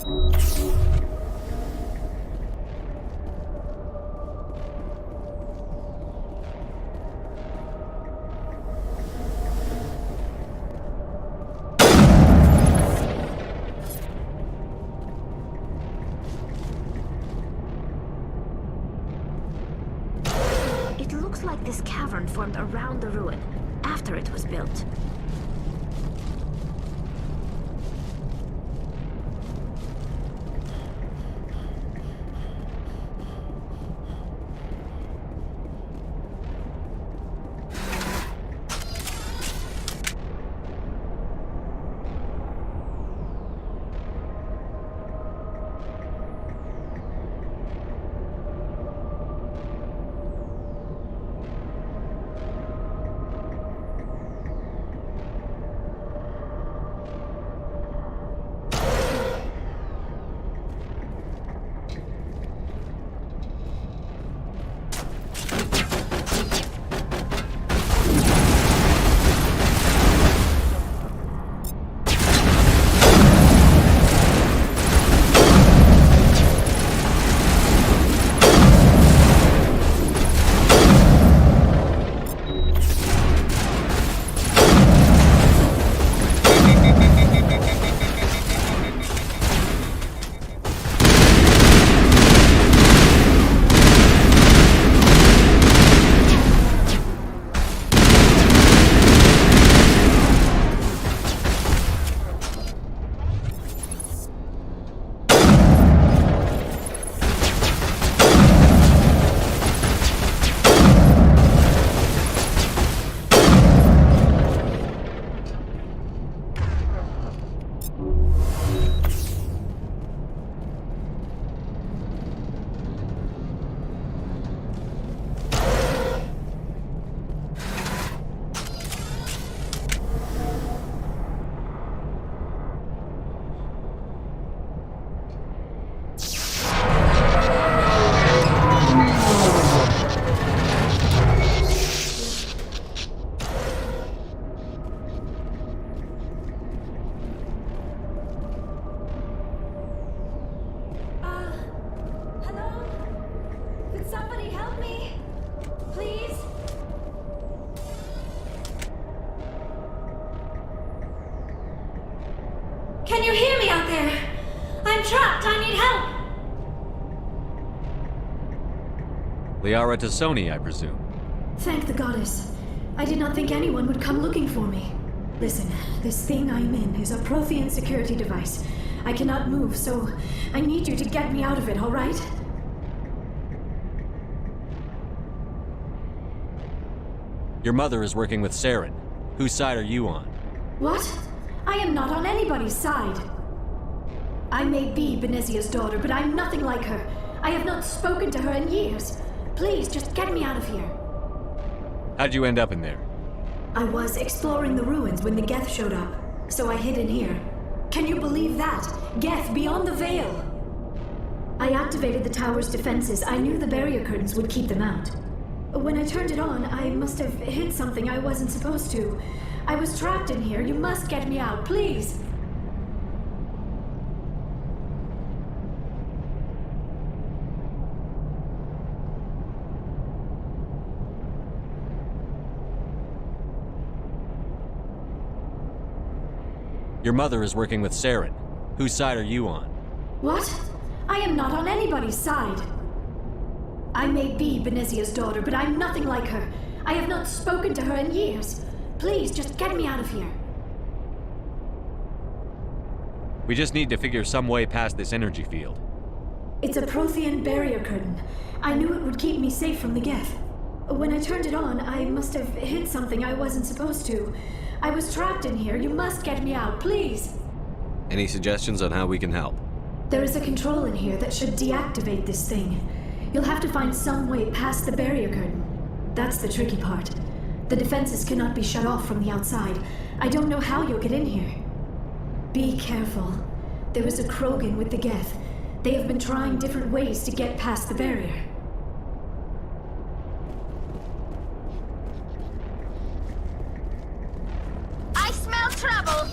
It looks like this cavern formed around the ruin, after it was built. Can you hear me out there? I'm trapped. I need help. Liara Tassoni, I presume. Thank the goddess. I did not think anyone would come looking for me. Listen, this thing I'm in is a Prothean security device. I cannot move, so I need you to get me out of it, all right? Your mother is working with Saren. Whose side are you on? What? I am not on anybody's side. I may be Benezia's daughter, but I'm nothing like her. I have not spoken to her in years. Please, just get me out of here. How'd you end up in there? I was exploring the ruins when the Geth showed up, so I hid in here. Can you believe that? Geth beyond the veil! I activated the tower's defenses. I knew the barrier curtains would keep them out. When I turned it on, I must have hit something I wasn't supposed to. I was trapped in here. You must get me out, please! Your mother is working with Saren. Whose side are you on? What? I am not on anybody's side. I may be Benezia's daughter, but I'm nothing like her. I have not spoken to her in years. Please, just get me out of here. We just need to figure some way past this energy field. It's a Prothean barrier curtain. I knew it would keep me safe from the Geth. When I turned it on, I must have hit something I wasn't supposed to. I was trapped in here. You must get me out, please! Any suggestions on how we can help? There is a control in here that should deactivate this thing. You'll have to find some way past the barrier curtain. That's the tricky part. The defenses cannot be shut off from the outside. I don't know how you'll get in here. Be careful. There is a Krogan with the Geth. They have been trying different ways to get past the barrier. I smell trouble!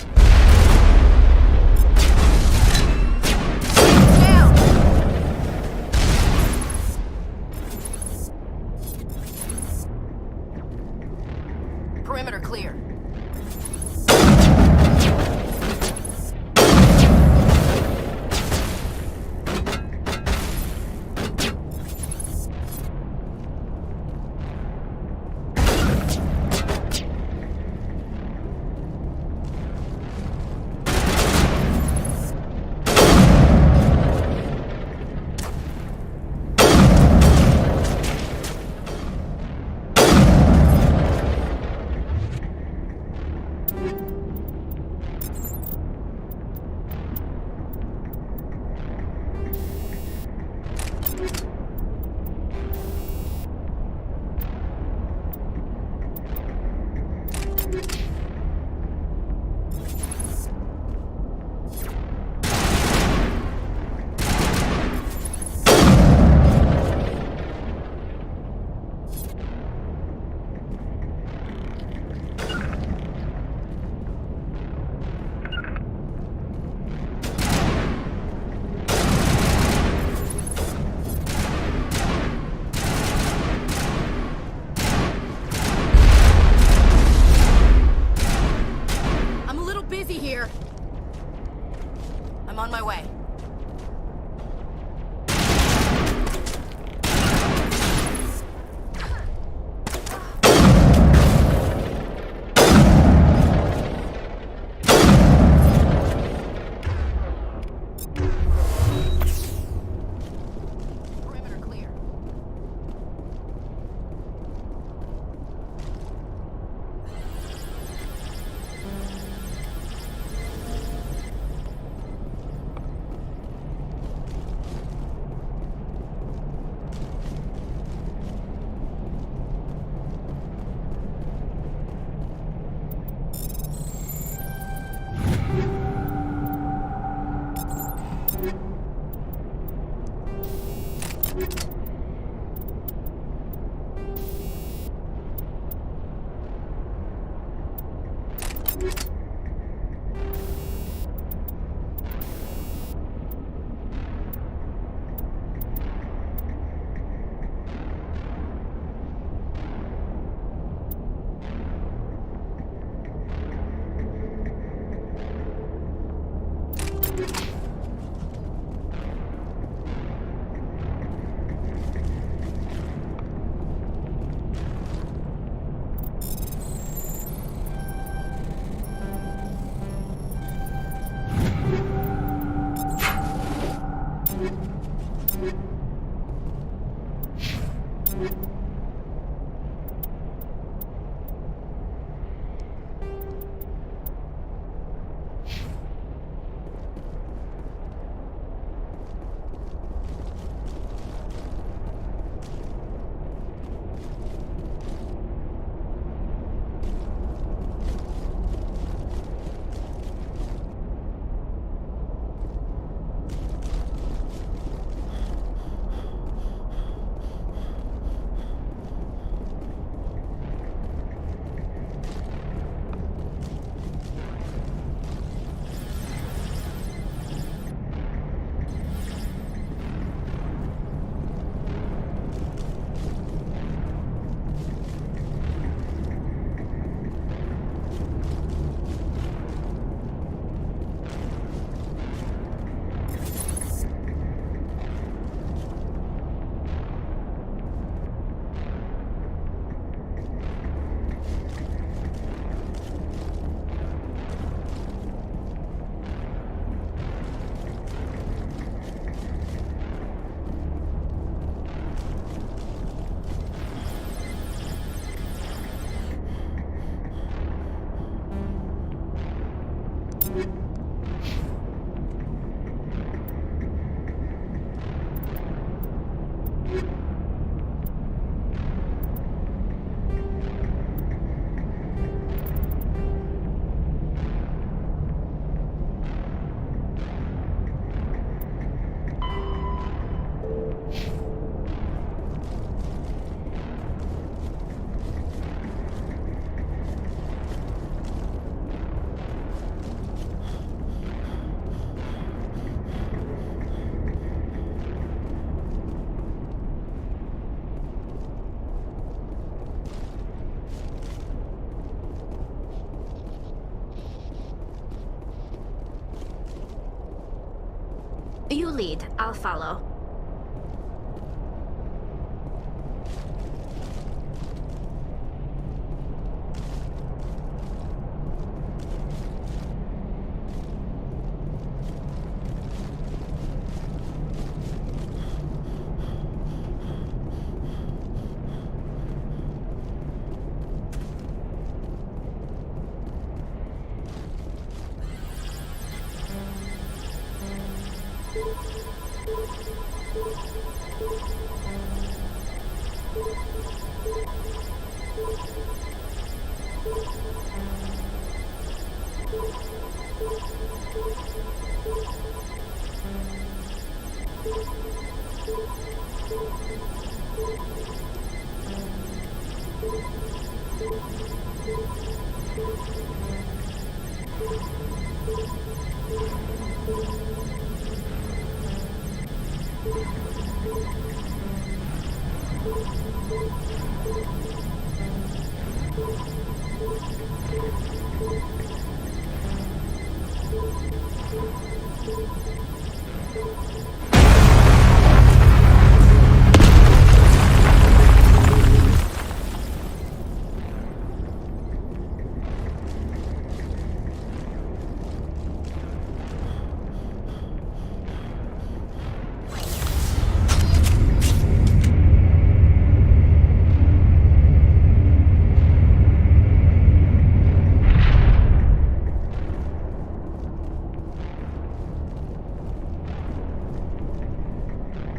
You lead, I'll follow.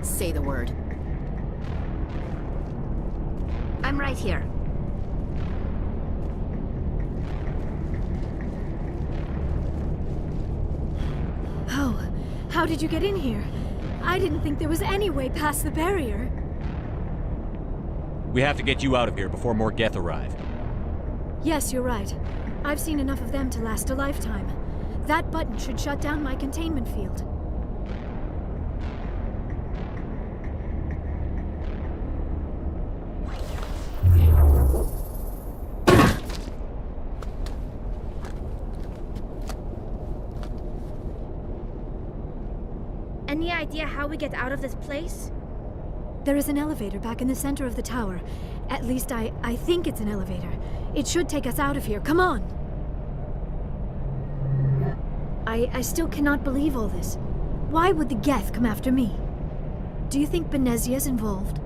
Say the word. I'm right here. Oh, How did you get in here? I didn't think there was any way past the barrier. We have to get you out of here before more Geth arrive. Yes, you're right. I've seen enough of them to last a lifetime. That button should shut down my containment field. Any idea how we get out of this place? There is an elevator back in the center of the tower. At least I think it's an elevator. It should take us out of here. Come on! I still cannot believe all this. Why would the Geth come after me? Do you think Benezia's involved?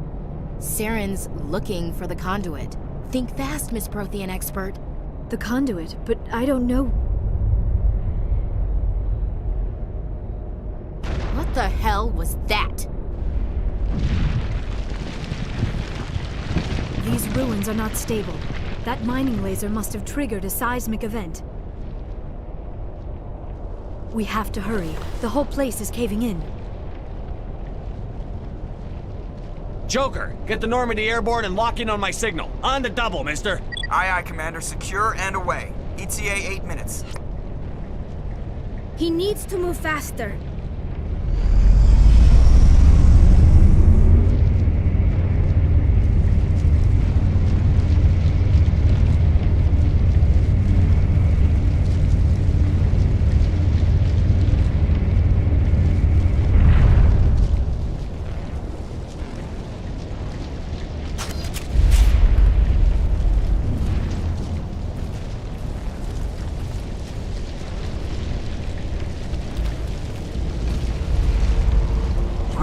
Saren's looking for the conduit. Think fast, Miss Prothean expert. The conduit, but I don't know. What the hell was that? These ruins are not stable. That mining laser must have triggered a seismic event. We have to hurry. The whole place is caving in. Joker, get the Normandy airborne and lock in on my signal. On the double, mister. Aye, aye, Commander. Secure and away. ETA 8 minutes. He needs to move faster.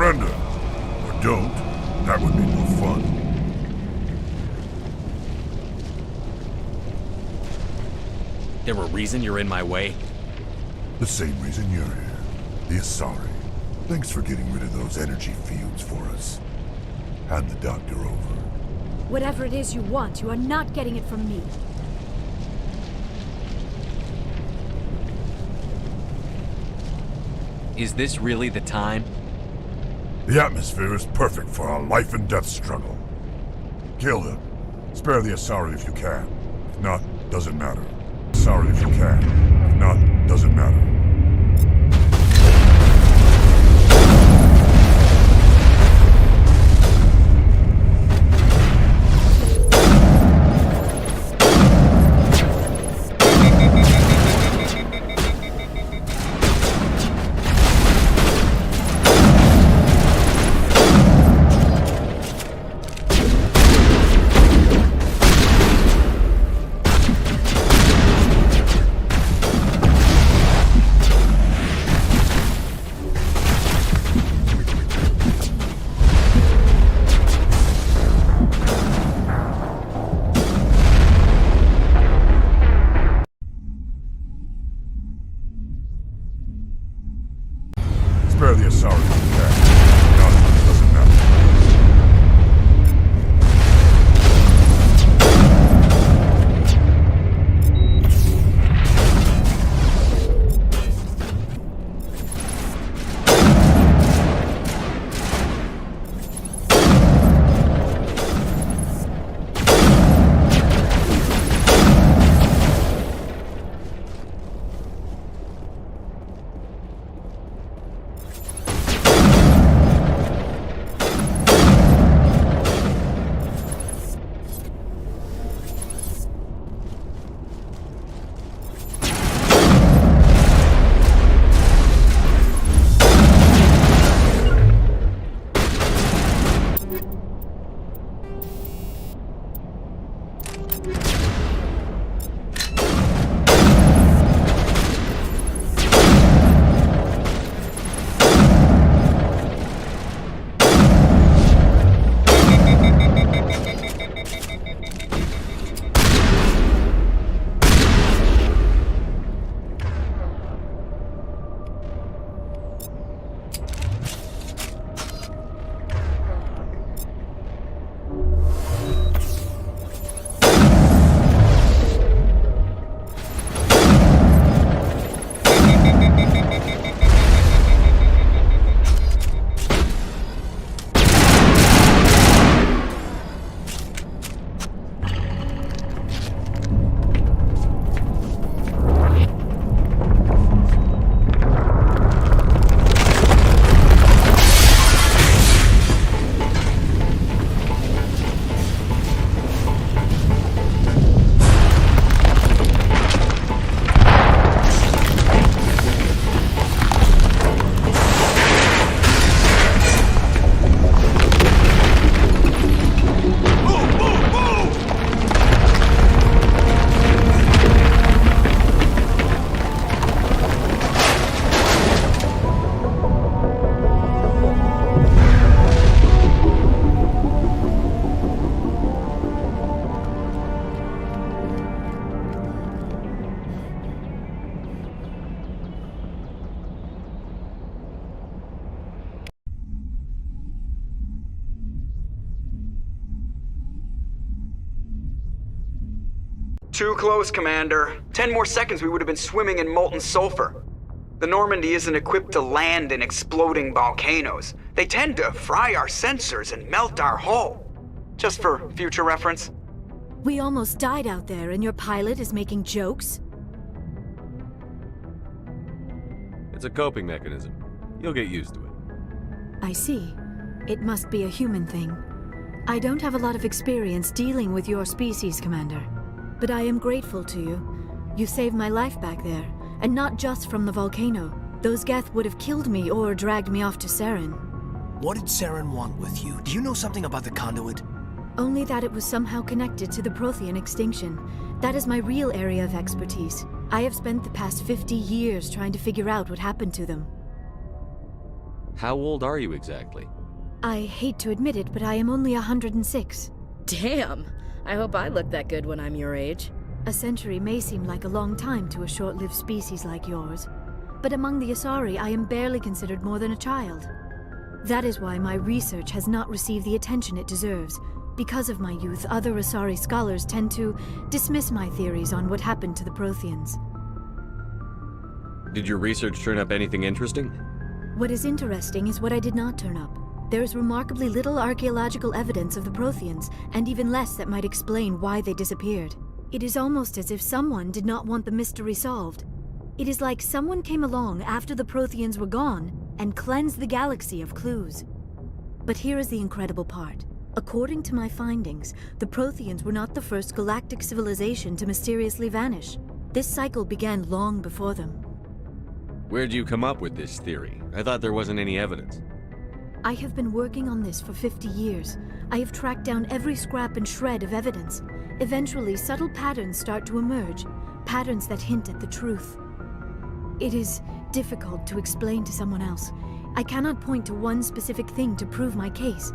Surrender. Or don't. That would be more fun. There a reason you're in my way? The same reason you're here. The Asari. Thanks for getting rid of those energy fields for us. Hand the doctor over. Whatever it is you want, you are not getting it from me. Is this really the time? The atmosphere is perfect for a life and death struggle. Kill them. Spare the Asari if you can. If not, doesn't matter. Sorry if you can. If not, doesn't matter. Spare the Asari if you can. If not, doesn't matter. Too close, Commander. 10 more seconds we would have been swimming in molten sulfur. The Normandy isn't equipped to land in exploding volcanoes. They tend to fry our sensors and melt our hull. Just for future reference. We almost died out there and your pilot is making jokes? It's a coping mechanism. You'll get used to it. I see. It must be a human thing. I don't have a lot of experience dealing with your species, Commander. But I am grateful to you. You saved my life back there, and not just from the volcano. Those Geth would have killed me or dragged me off to Saren. What did Saren want with you? Do you know something about the conduit? Only that it was somehow connected to the Prothean extinction. That is my real area of expertise. I have spent the past 50 years trying to figure out what happened to them. How old are you exactly? I hate to admit it, but I am only 106. Damn! I hope I look that good when I'm your age. A century may seem like a long time to a short-lived species like yours, but among the Asari I am barely considered more than a child. That is why my research has not received the attention it deserves. Because of my youth, other Asari scholars tend to dismiss my theories on what happened to the Protheans. Did your research turn up anything interesting? What is interesting is what I did not turn up. There is remarkably little archaeological evidence of the Protheans, and even less that might explain why they disappeared. It is almost as if someone did not want the mystery solved. It is like someone came along after the Protheans were gone and cleansed the galaxy of clues. But here is the incredible part. According to my findings, the Protheans were not the first galactic civilization to mysteriously vanish. This cycle began long before them. Where'd you come up with this theory? I thought there wasn't any evidence. I have been working on this for 50 years. I have tracked down every scrap and shred of evidence. Eventually, subtle patterns start to emerge, patterns that hint at the truth. It is difficult to explain to someone else. I cannot point to one specific thing to prove my case.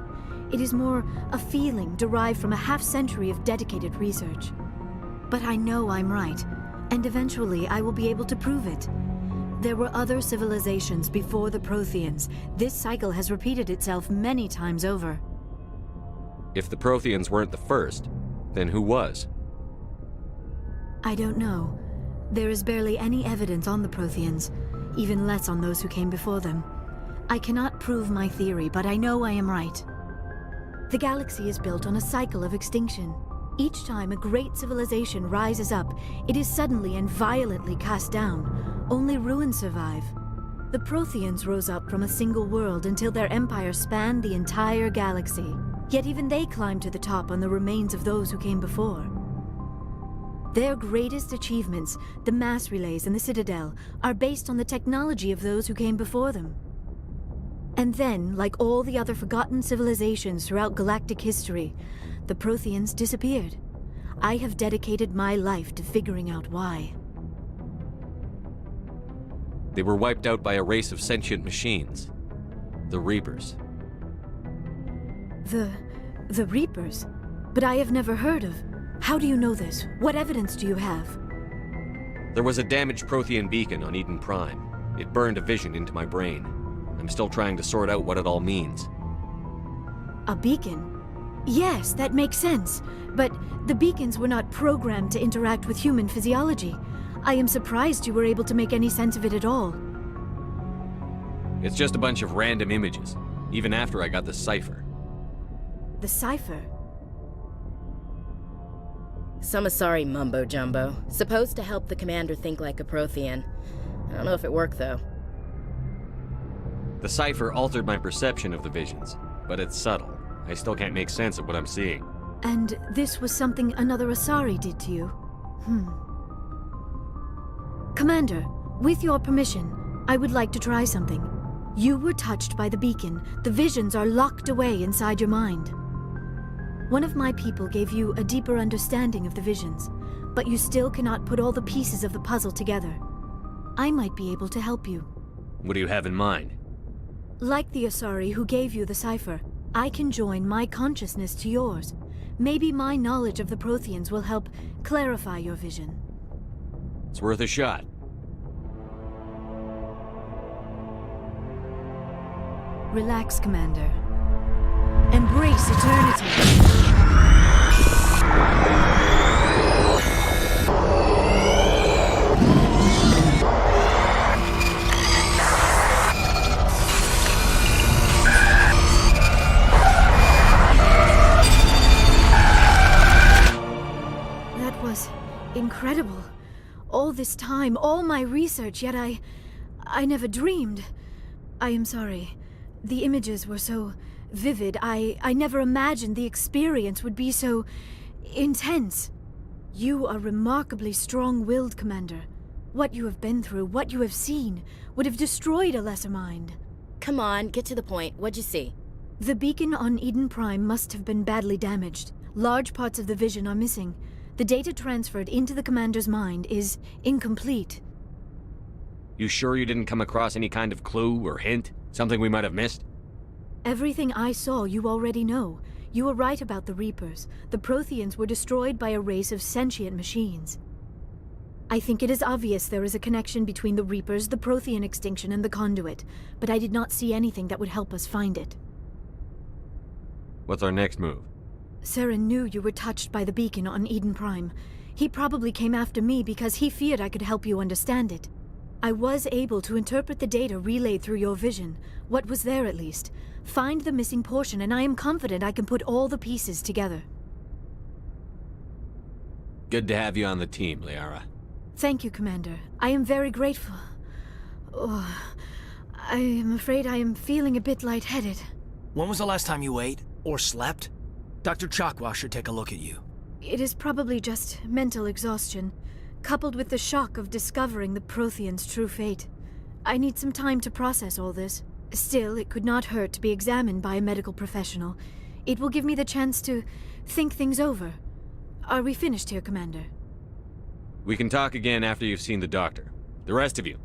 It is more a feeling derived from a half-century of dedicated research. But I know I'm right, and eventually I will be able to prove it. There were other civilizations before the Protheans. This cycle has repeated itself many times over. If the Protheans weren't the first, then who was? I don't know. There is barely any evidence on the Protheans, even less on those who came before them. I cannot prove my theory, but I know I am right. The galaxy is built on a cycle of extinction. Each time a great civilization rises up, it is suddenly and violently cast down. Only ruins survive. The Protheans rose up from a single world until their empire spanned the entire galaxy. Yet even they climbed to the top on the remains of those who came before. Their greatest achievements, the mass relays and the Citadel, are based on the technology of those who came before them. And then, like all the other forgotten civilizations throughout galactic history, the Protheans disappeared. I have dedicated my life to figuring out why. They were wiped out by a race of sentient machines. The Reapers. The Reapers? But I have never heard of. How do you know this? What evidence do you have? There was a damaged Prothean beacon on Eden Prime. It burned a vision into my brain. I'm still trying to sort out what it all means. A beacon? Yes, that makes sense. But the beacons were not programmed to interact with human physiology. I am surprised you were able to make any sense of it at all. It's just a bunch of random images, even after I got the cipher. The cipher? Some Asari mumbo-jumbo, supposed to help the commander think like a Prothean. I don't know if it worked, though. The cipher altered my perception of the visions, but it's subtle. I still can't make sense of what I'm seeing. And this was something another Asari did to you? Commander, with your permission, I would like to try something. You were touched by the beacon. The visions are locked away inside your mind. One of my people gave you a deeper understanding of the visions, but you still cannot put all the pieces of the puzzle together. I might be able to help you. What do you have in mind? Like the Asari who gave you the cipher, I can join my consciousness to yours. Maybe my knowledge of the Protheans will help clarify your vision. It's worth a shot. Relax, Commander. Embrace eternity. incredible. All this time, all my research, yet I never dreamed. I am sorry. The images were so vivid. I never imagined the experience would be so intense. You are remarkably strong-willed, Commander. What you have been through, what you have seen, would have destroyed a lesser mind. Come on, get to the point. What'd you see? The beacon on Eden Prime must have been badly damaged. Large parts of the vision are missing. The data transferred into the Commander's mind is incomplete. You sure you didn't come across any kind of clue or hint? Something we might have missed? Everything I saw you already know. You were right about the Reapers. The Protheans were destroyed by a race of sentient machines. I think it is obvious there is a connection between the Reapers, the Prothean extinction, and the Conduit, but I did not see anything that would help us find it. What's our next move? Saren knew you were touched by the beacon on Eden Prime. He probably came after me because he feared I could help you understand it. I was able to interpret the data relayed through your vision, what was there at least, find the missing portion, and I am confident I can put all the pieces together. Good to have you on the team, Liara. Thank you, Commander. I am very grateful. Oh, I am afraid I am feeling a bit lightheaded. When was the last time you ate? Or slept? Dr. Chakwa should take a look at you. It is probably just mental exhaustion, coupled with the shock of discovering the Protheans' true fate. I need some time to process all this. Still, it could not hurt to be examined by a medical professional. It will give me the chance to think things over. Are we finished here, Commander? We can talk again after you've seen the doctor. The rest of you,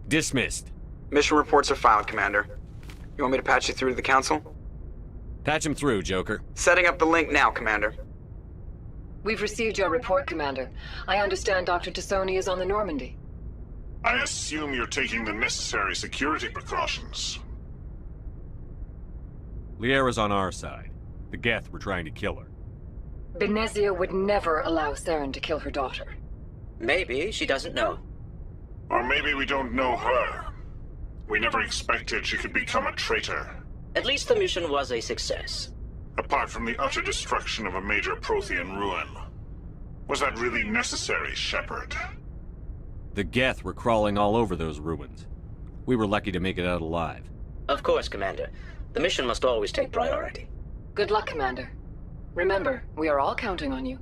dismissed. Mission reports are filed, Commander. You want me to patch you through to the Council? Patch him through, Joker. Setting up the link now, Commander. We've received your report, Commander. I understand Dr. Tassoni is on the Normandy. I assume you're taking the necessary security precautions. Liara's on our side. The Geth were trying to kill her. Benezia would never allow Saren to kill her daughter. Maybe she doesn't know. Or maybe we don't know her. We never expected she could become a traitor. At least the mission was a success. Apart from the utter destruction of a major Prothean ruin. Was that really necessary, Shepard? The Geth were crawling all over those ruins. We were lucky to make it out alive. Of course, Commander. The mission must always take priority. Good luck, Commander. Remember, we are all counting on you.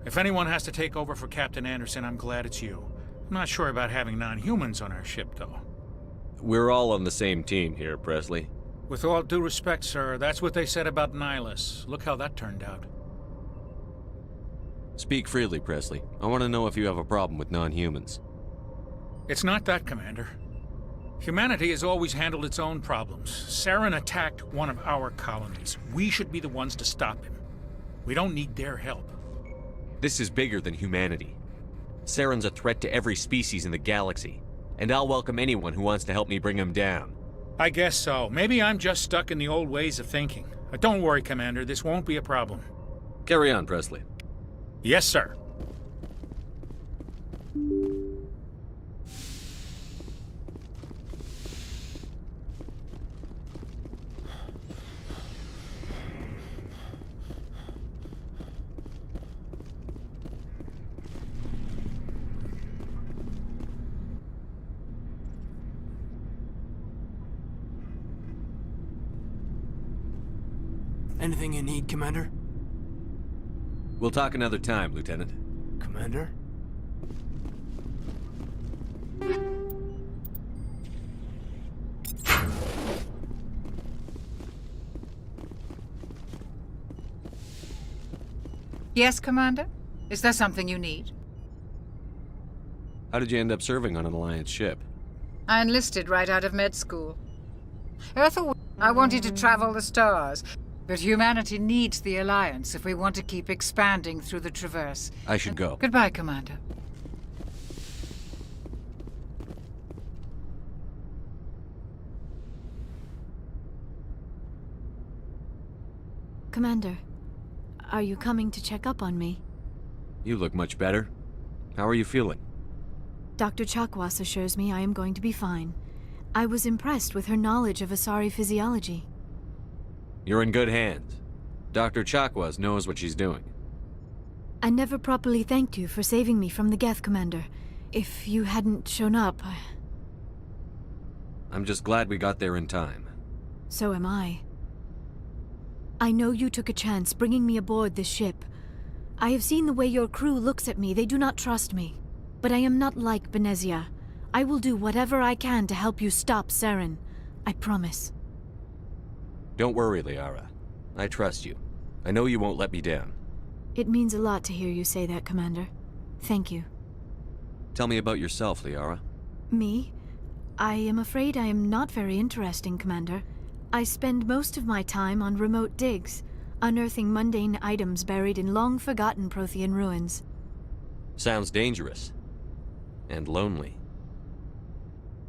If anyone has to take over for Captain Anderson, I'm glad it's you. I'm not sure about having non-humans on our ship, though. We're all on the same team here, Presley. With all due respect, sir, that's what they said about Nihilus. Look how that turned out. Speak freely, Presley. I want to know if you have a problem with non-humans. It's not that, Commander. Humanity has always handled its own problems. Saren attacked one of our colonies. We should be the ones to stop him. We don't need their help. This is bigger than humanity. Saren's a threat to every species in the galaxy, and I'll welcome anyone who wants to help me bring him down. I guess so. Maybe I'm just stuck in the old ways of thinking. But don't worry, Commander. This won't be a problem. Carry on, Presley. Yes, sir. Anything you need, Commander? We'll talk another time, Lieutenant. Commander? Yes, Commander? Is there something you need? How did you end up serving on an Alliance ship? I enlisted right out of med school. Earth, I wanted to travel the stars, but humanity needs the Alliance if we want to keep expanding through the Traverse. I should go. Goodbye, Commander. Commander, are you coming to check up on me? You look much better. How are you feeling? Dr. Chakwas assures me I am going to be fine. I was impressed with her knowledge of Asari physiology. You're in good hands. Dr. Chakwas knows what she's doing. I never properly thanked you for saving me from the Geth, Commander. If you hadn't shown up, I'm just glad we got there in time. So am I. I know you took a chance bringing me aboard this ship. I have seen the way your crew looks at me. They do not trust me. But I am not like Benezia. I will do whatever I can to help you stop Saren. I promise. Don't worry, Liara. I trust you. I know you won't let me down. It means a lot to hear you say that, Commander. Thank you. Tell me about yourself, Liara. Me? I am afraid I am not very interesting, Commander. I spend most of my time on remote digs, unearthing mundane items buried in long-forgotten Prothean ruins. Sounds dangerous. And lonely.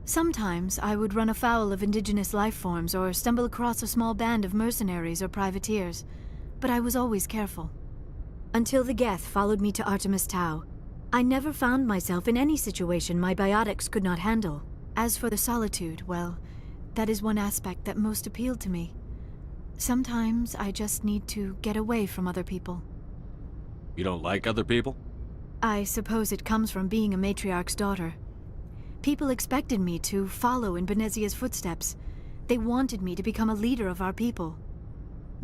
Sometimes I would run afoul of indigenous life forms or stumble across a small band of mercenaries or privateers, but I was always careful. Until the Geth followed me to Artemis Tau, I never found myself in any situation my biotics could not handle. As for the solitude, well, that is one aspect that most appealed to me. Sometimes I just need to get away from other people. You don't like other people? I suppose it comes from being a matriarch's daughter. People expected me to follow in Benezia's footsteps. They wanted me to become a leader of our people.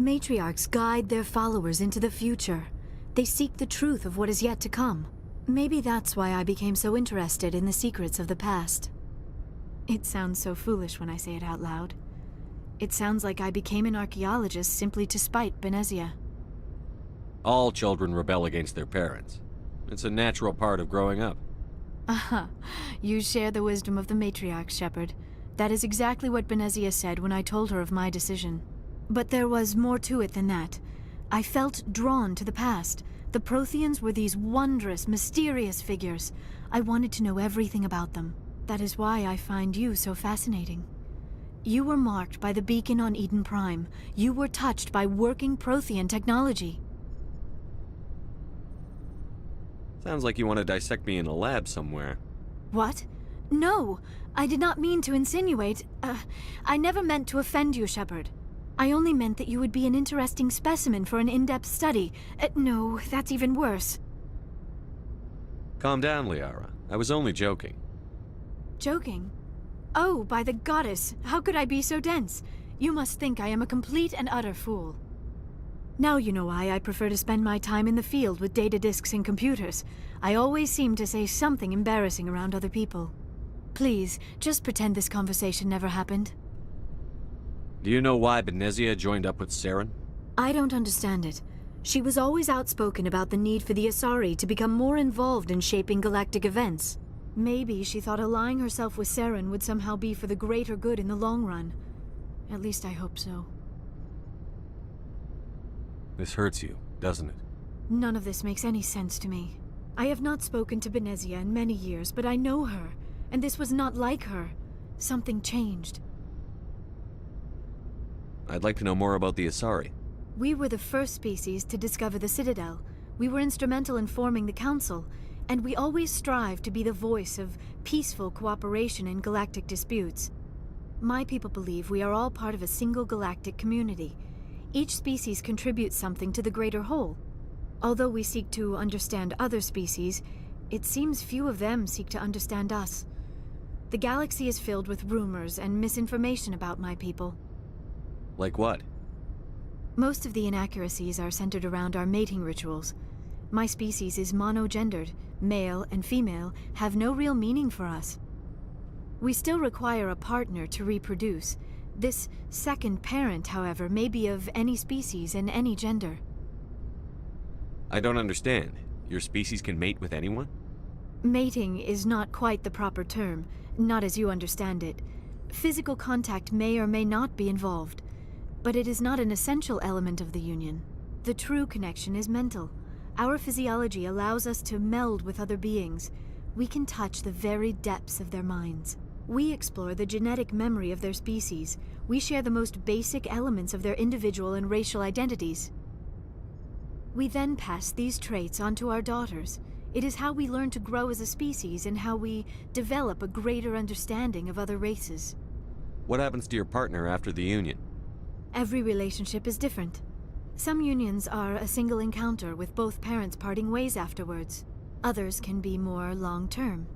Matriarchs guide their followers into the future. They seek the truth of what is yet to come. Maybe that's why I became so interested in the secrets of the past. It sounds so foolish when I say it out loud. It sounds like I became an archaeologist simply to spite Benezia. All children rebel against their parents. It's a natural part of growing up. Aha, you share the wisdom of the matriarch, Shepard. That is exactly what Benezia said when I told her of my decision. But there was more to it than that. I felt drawn to the past. The Protheans were these wondrous, mysterious figures. I wanted to know everything about them. That is why I find you so fascinating. You were marked by the beacon on Eden Prime. You were touched by working Prothean technology. Sounds like you want to dissect me in a lab somewhere. What? No! I did not mean to insinuate. I never meant to offend you, Shepard. I only meant that you would be an interesting specimen for an in-depth study. No, that's even worse. Calm down, Liara. I was only joking. Joking? Oh, by the goddess, how could I be so dense? You must think I am a complete and utter fool. Now you know why I prefer to spend my time in the field with data disks and computers. I always seem to say something embarrassing around other people. Please, just pretend this conversation never happened. Do you know why Benezia joined up with Saren? I don't understand it. She was always outspoken about the need for the Asari to become more involved in shaping galactic events. Maybe she thought allying herself with Saren would somehow be for the greater good in the long run. At least I hope so. This hurts you, doesn't it? None of this makes any sense to me. I have not spoken to Benezia in many years, but I know her, and this was not like her. Something changed. I'd like to know more about the Asari. We were the first species to discover the Citadel. We were instrumental in forming the Council, and we always strive to be the voice of peaceful cooperation in galactic disputes. My people believe we are all part of a single galactic community. Each species contributes something to the greater whole. Although we seek to understand other species, it seems few of them seek to understand us. The galaxy is filled with rumors and misinformation about my people. Like what? Most of the inaccuracies are centered around our mating rituals. My species is monogendered. Male and female have no real meaning for us. We still require a partner to reproduce. This second parent, however, may be of any species and any gender. I don't understand. Your species can mate with anyone? Mating is not quite the proper term, not as you understand it. Physical contact may or may not be involved, but it is not an essential element of the union. The true connection is mental. Our physiology allows us to meld with other beings. We can touch the very depths of their minds. We explore the genetic memory of their species. We share the most basic elements of their individual and racial identities. We then pass these traits on to our daughters. It is how we learn to grow as a species and how we develop a greater understanding of other races. What happens to your partner after the union? Every relationship is different. Some unions are a single encounter with both parents parting ways afterwards. Others can be more long-term.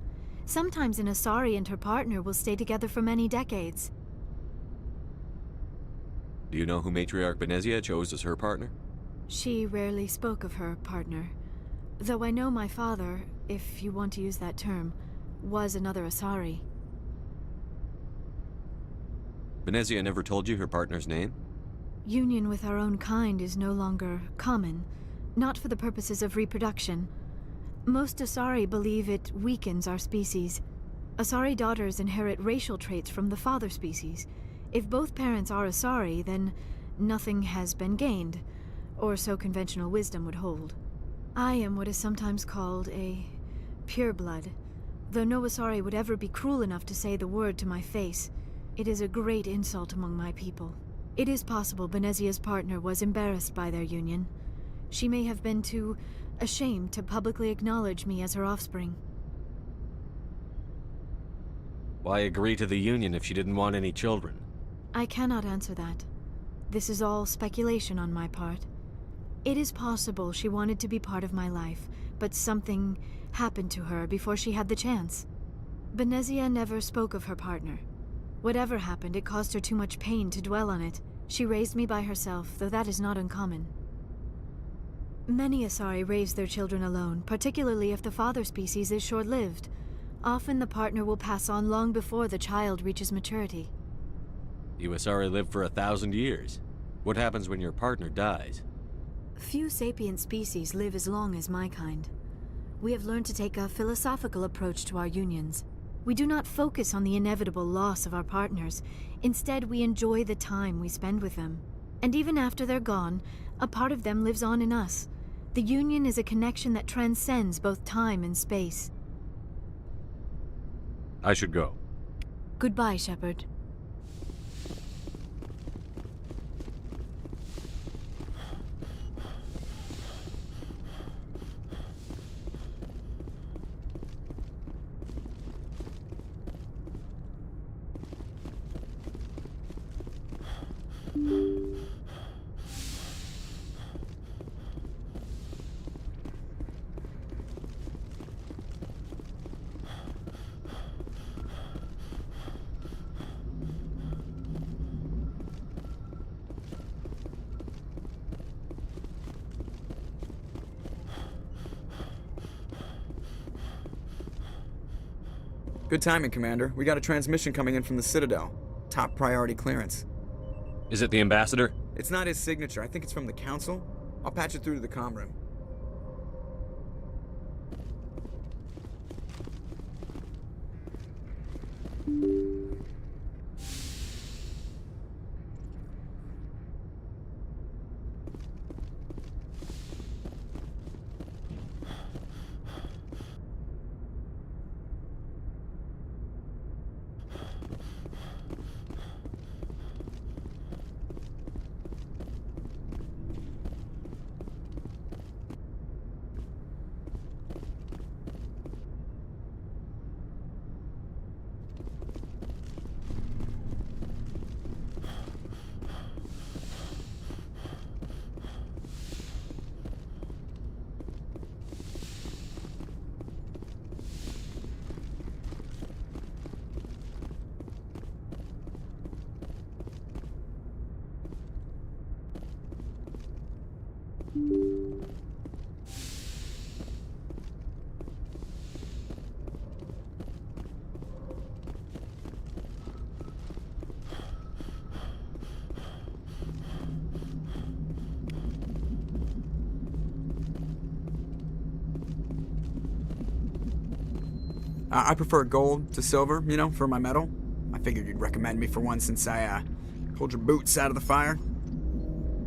Sometimes an Asari and her partner will stay together for many decades. Do you know who Matriarch Benezia chose as her partner? She rarely spoke of her partner. Though I know my father, if you want to use that term, was another Asari. Benezia never told you her partner's name? Union with our own kind is no longer common, not for the purposes of reproduction. Most Asari believe it weakens our species. Asari daughters inherit racial traits from the father species. If both parents are Asari, then nothing has been gained, or so conventional wisdom would hold. I am what is sometimes called a pureblood, though no Asari would ever be cruel enough to say the word to my face. It is a great insult among my people. It is possible Benezia's partner was embarrassed by their union. She may have been too ashamed to publicly acknowledge me as her offspring. Why agree to the union if she didn't want any children? I cannot answer that. This is all speculation on my part. It is possible she wanted to be part of my life, but something happened to her before she had the chance. Benezia never spoke of her partner. Whatever happened, it caused her too much pain to dwell on it. She raised me by herself, though that is not uncommon. Many Asari raise their children alone, particularly if the father species is short-lived. Often the partner will pass on long before the child reaches maturity. You Asari live for 1,000 years. What happens when your partner dies? Few sapient species live as long as my kind. We have learned to take a philosophical approach to our unions. We do not focus on the inevitable loss of our partners. Instead, we enjoy the time we spend with them. And even after they're gone, a part of them lives on in us. The union is a connection that transcends both time and space. I should go. Goodbye, Shepard. Good timing, Commander. We got a transmission coming in from the Citadel. Top priority clearance. Is it the Ambassador? It's not his signature. I think it's from the Council. I'll patch it through to the comm room. I prefer gold to silver, you know, for my medal. I figured you'd recommend me for one since I, pulled your boots out of the fire.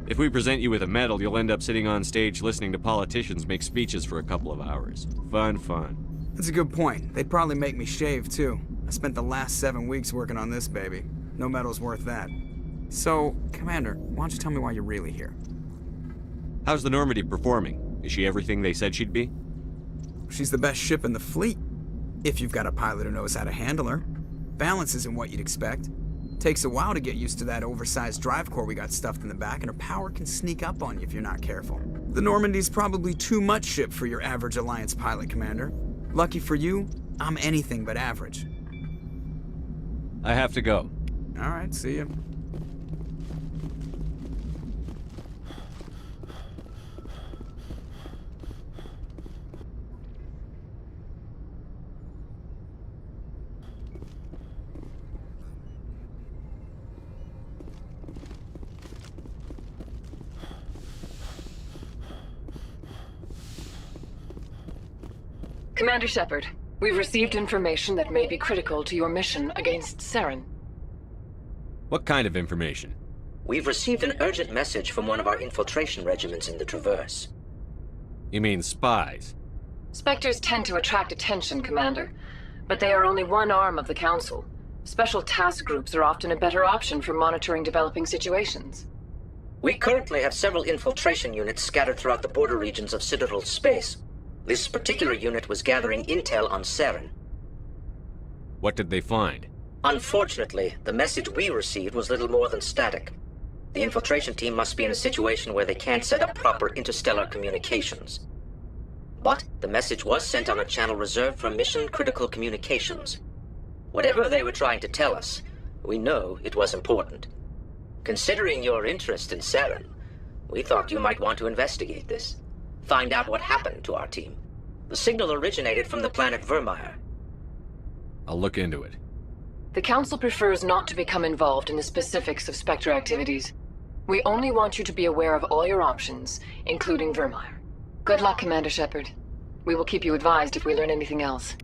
If we present you with a medal, you'll end up sitting on stage listening to politicians make speeches for a couple of hours. Fun, fun. That's a good point. They'd probably make me shave, too. I spent the last 7 weeks working on this baby. No medal's worth that. So, Commander, why don't you tell me why you're really here? How's the Normandy performing? Is she everything they said she'd be? She's the best ship in the fleet. If you've got a pilot who knows how to handle her. Balance isn't what you'd expect. Takes a while to get used to that oversized drive core we got stuffed in the back, and her power can sneak up on you if you're not careful. The Normandy's probably too much ship for your average Alliance pilot, Commander. Lucky for you, I'm anything but average. I have to go. All right, see ya. Commander Shepard, we've received information that may be critical to your mission against Saren. What kind of information? We've received an urgent message from one of our infiltration regiments in the Traverse. You mean spies? Spectres tend to attract attention, Commander, but they are only one arm of the Council. Special task groups are often a better option for monitoring developing situations. We currently have several infiltration units scattered throughout the border regions of Citadel space. This particular unit was gathering intel on Saren. What did they find? Unfortunately, the message we received was little more than static. The infiltration team must be in a situation where they can't set up proper interstellar communications. But the message was sent on a channel reserved for mission-critical communications. Whatever they were trying to tell us, we know it was important. Considering your interest in Saren, we thought you might want to investigate this. Find out what happened to our team. The signal originated from the planet Vermeer. I'll look into it. The Council prefers not to become involved in the specifics of Spectre activities. We only want you to be aware of all your options, including Vermeer. Good luck, Commander Shepard. We will keep you advised if we learn anything else.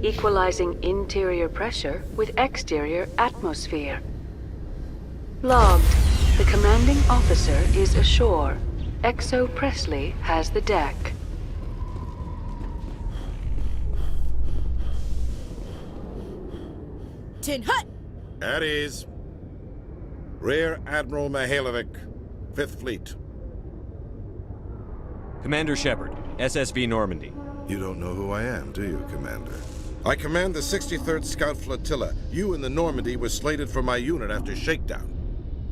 equalizing interior pressure with exterior atmosphere. Logged. The commanding officer is ashore. Exo Presley has the deck. Tin Hut! At ease. Rear Admiral Mihailovic, 5th Fleet. Commander Shepard, SSV Normandy. You don't know who I am, do you, Commander? I command the 63rd Scout Flotilla. You and the Normandy were slated for my unit after shakedown.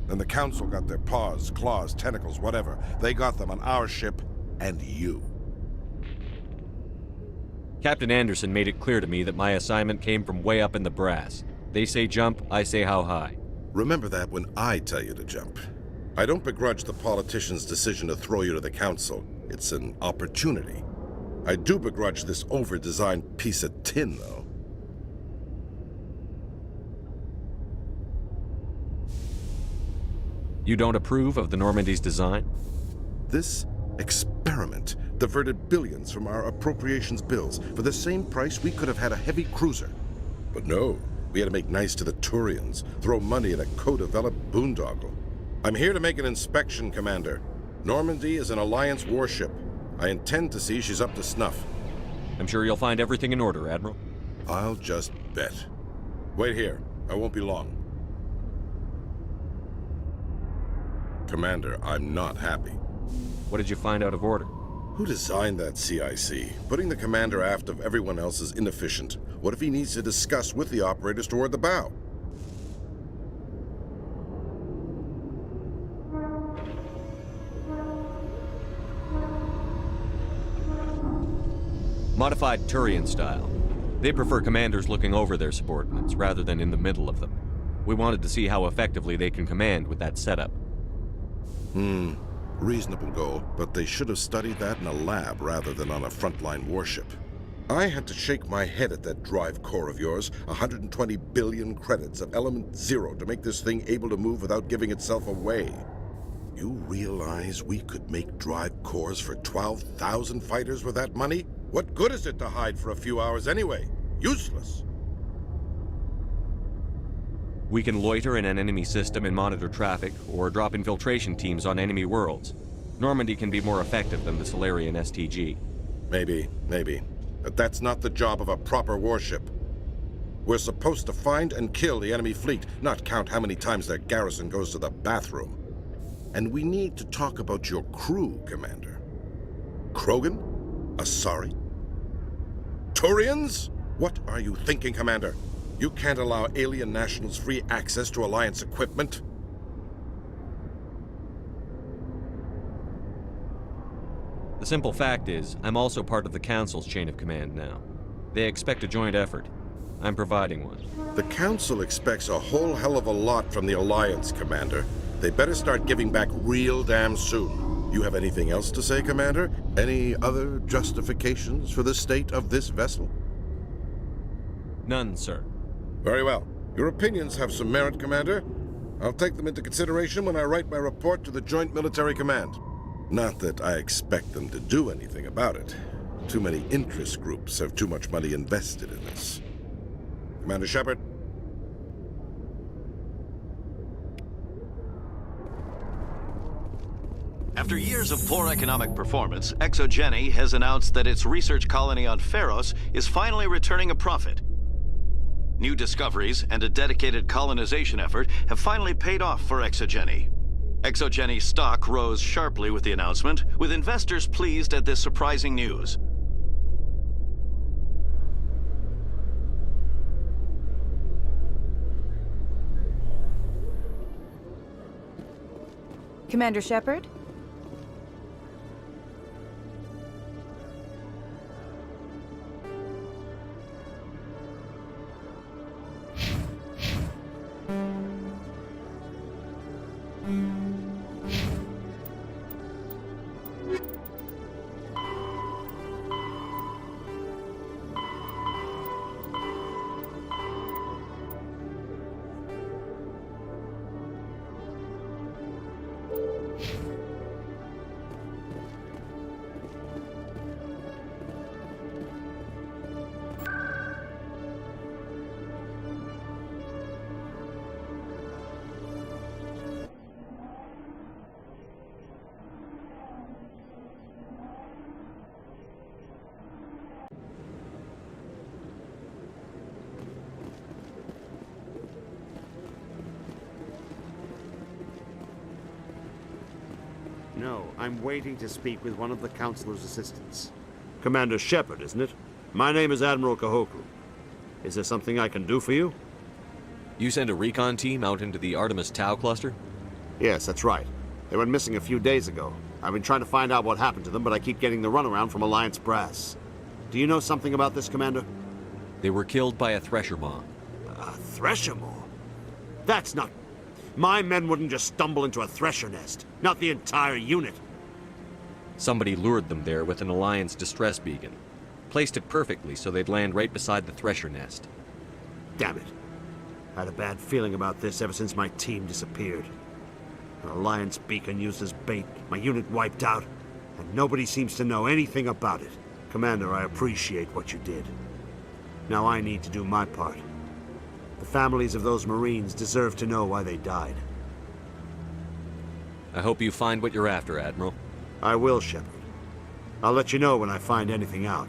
Then the Council got their paws, claws, tentacles, whatever. They got them on our ship, and you. Captain Anderson made it clear to me that my assignment came from way up in the brass. They say jump, I say how high. Remember that when I tell you to jump. I don't begrudge the politician's decision to throw you to the Council. It's an opportunity. I do begrudge this over-designed piece of tin, though. You don't approve of the Normandy's design? This experiment diverted billions from our appropriations bills. For the same price, we could have had a heavy cruiser. But no, we had to make nice to the Turians, throw money at a co-developed boondoggle. I'm here to make an inspection, Commander. Normandy is an Alliance warship. I intend to see she's up to snuff. I'm sure you'll find everything in order, Admiral. I'll just bet. Wait here. I won't be long. Commander, I'm not happy. What did you find out of order? Who designed that CIC? Putting the commander aft of everyone else is inefficient. What if he needs to discuss with the operators toward the bow? Modified Turian style. They prefer commanders looking over their subordinates rather than in the middle of them. We wanted to see how effectively they can command with that setup. Reasonable goal, but they should have studied that in a lab rather than on a frontline warship. I had to shake my head at that drive core of yours. 120 billion credits of element 0 to make this thing able to move without giving itself away. You realize we could make drive cores for 12,000 fighters with that money? What good is it to hide for a few hours anyway? Useless. We can loiter in an enemy system and monitor traffic, or drop infiltration teams on enemy worlds. Normandy can be more effective than the Solarian STG. Maybe. But that's not the job of a proper warship. We're supposed to find and kill the enemy fleet, not count how many times their garrison goes to the bathroom. And we need to talk about your crew, Commander. Krogan? Asari? Turians? What are you thinking, Commander? You can't allow alien nationals free access to Alliance equipment. The simple fact is, I'm also part of the Council's chain of command now. They expect a joint effort. I'm providing one. The Council expects a whole hell of a lot from the Alliance, Commander. They better start giving back real damn soon. You have anything else to say, Commander? Any other justifications for the state of this vessel? None, sir. Very well. Your opinions have some merit, Commander. I'll take them into consideration when I write my report to the Joint Military Command. Not that I expect them to do anything about it. Too many interest groups have too much money invested in this. Commander Shepard. After years of poor economic performance, ExoGeni has announced that its research colony on Pharos is finally returning a profit. New discoveries and a dedicated colonization effort have finally paid off for ExoGeni. ExoGeni stock rose sharply with the announcement, with investors pleased at this surprising news. Commander Shepard? No, I'm waiting to speak with one of the Councilor's assistants. Commander Shepard, isn't it? My name is Admiral Kahoku. Is there something I can do for you? You sent a recon team out into the Artemis Tau cluster? Yes, that's right. They went missing a few days ago. I've been trying to find out what happened to them, but I keep getting the runaround from Alliance brass. Do you know something about this, Commander? They were killed by a Thresher Maw. A Thresher Maw? That's not... My men wouldn't just stumble into a Thresher nest. Not the entire unit. Somebody lured them there with an Alliance distress beacon. Placed it perfectly so they'd land right beside the Thresher nest. Damn it. I had a bad feeling about this ever since my team disappeared. An Alliance beacon used as bait, my unit wiped out, and nobody seems to know anything about it. Commander, I appreciate what you did. Now I need to do my part. The families of those Marines deserve to know why they died. I hope you find what you're after, Admiral. I will, Shepard. I'll let you know when I find anything out.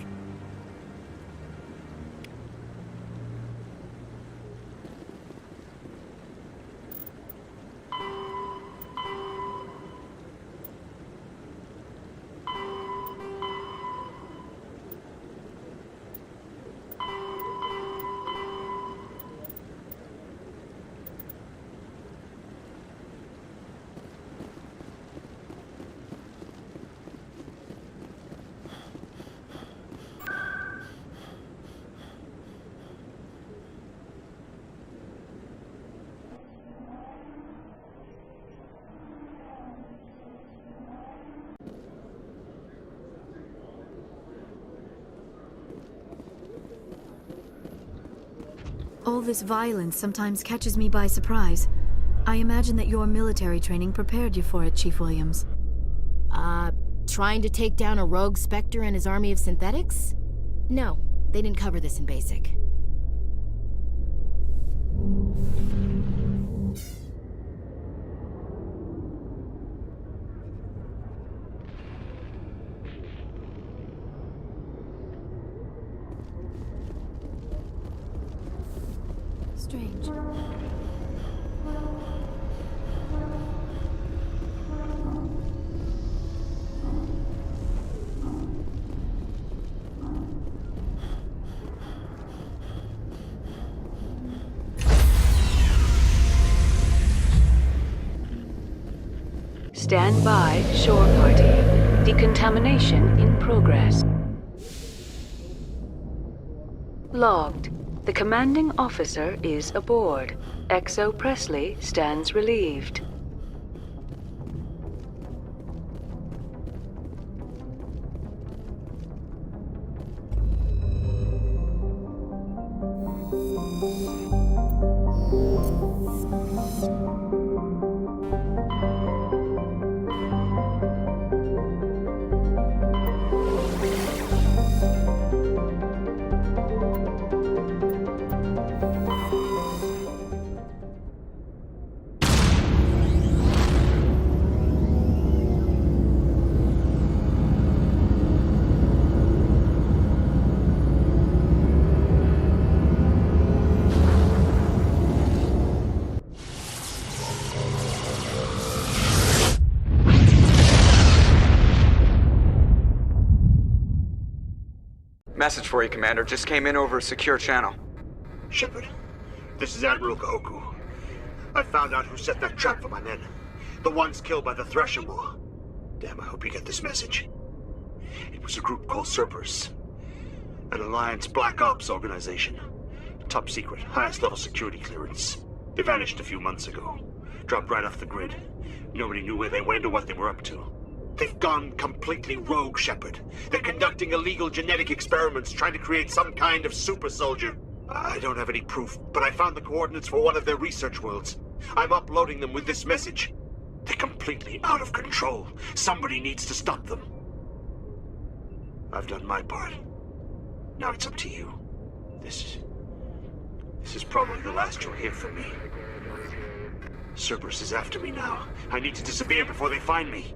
All this violence sometimes catches me by surprise. I imagine that your military training prepared you for it, Chief Williams. Trying to take down a rogue Spectre and his army of synthetics? No, they didn't cover this in basic. Strange. Stand by, shore party. Decontamination in progress. Logged. The commanding officer is aboard. XO Presley stands relieved. Message for you, Commander. Just came in over a secure channel. Shepard, this is Admiral Kahoku. I found out who set that trap for my men. The ones killed by the Thresher Maw. Damn, I hope you get this message. It was a group called Cerberus. An Alliance Black Ops organization. Top secret, highest level security clearance. They vanished a few months ago. Dropped right off the grid. Nobody knew where they went or what they were up to. They've gone completely rogue, Shepard. They're conducting illegal genetic experiments, trying to create some kind of super soldier. I don't have any proof, but I found the coordinates for one of their research worlds. I'm uploading them with this message. They're completely out of control. Somebody needs to stop them. I've done my part. Now it's up to you. This is probably the last you'll hear from me. Cerberus is after me now. I need to disappear before they find me.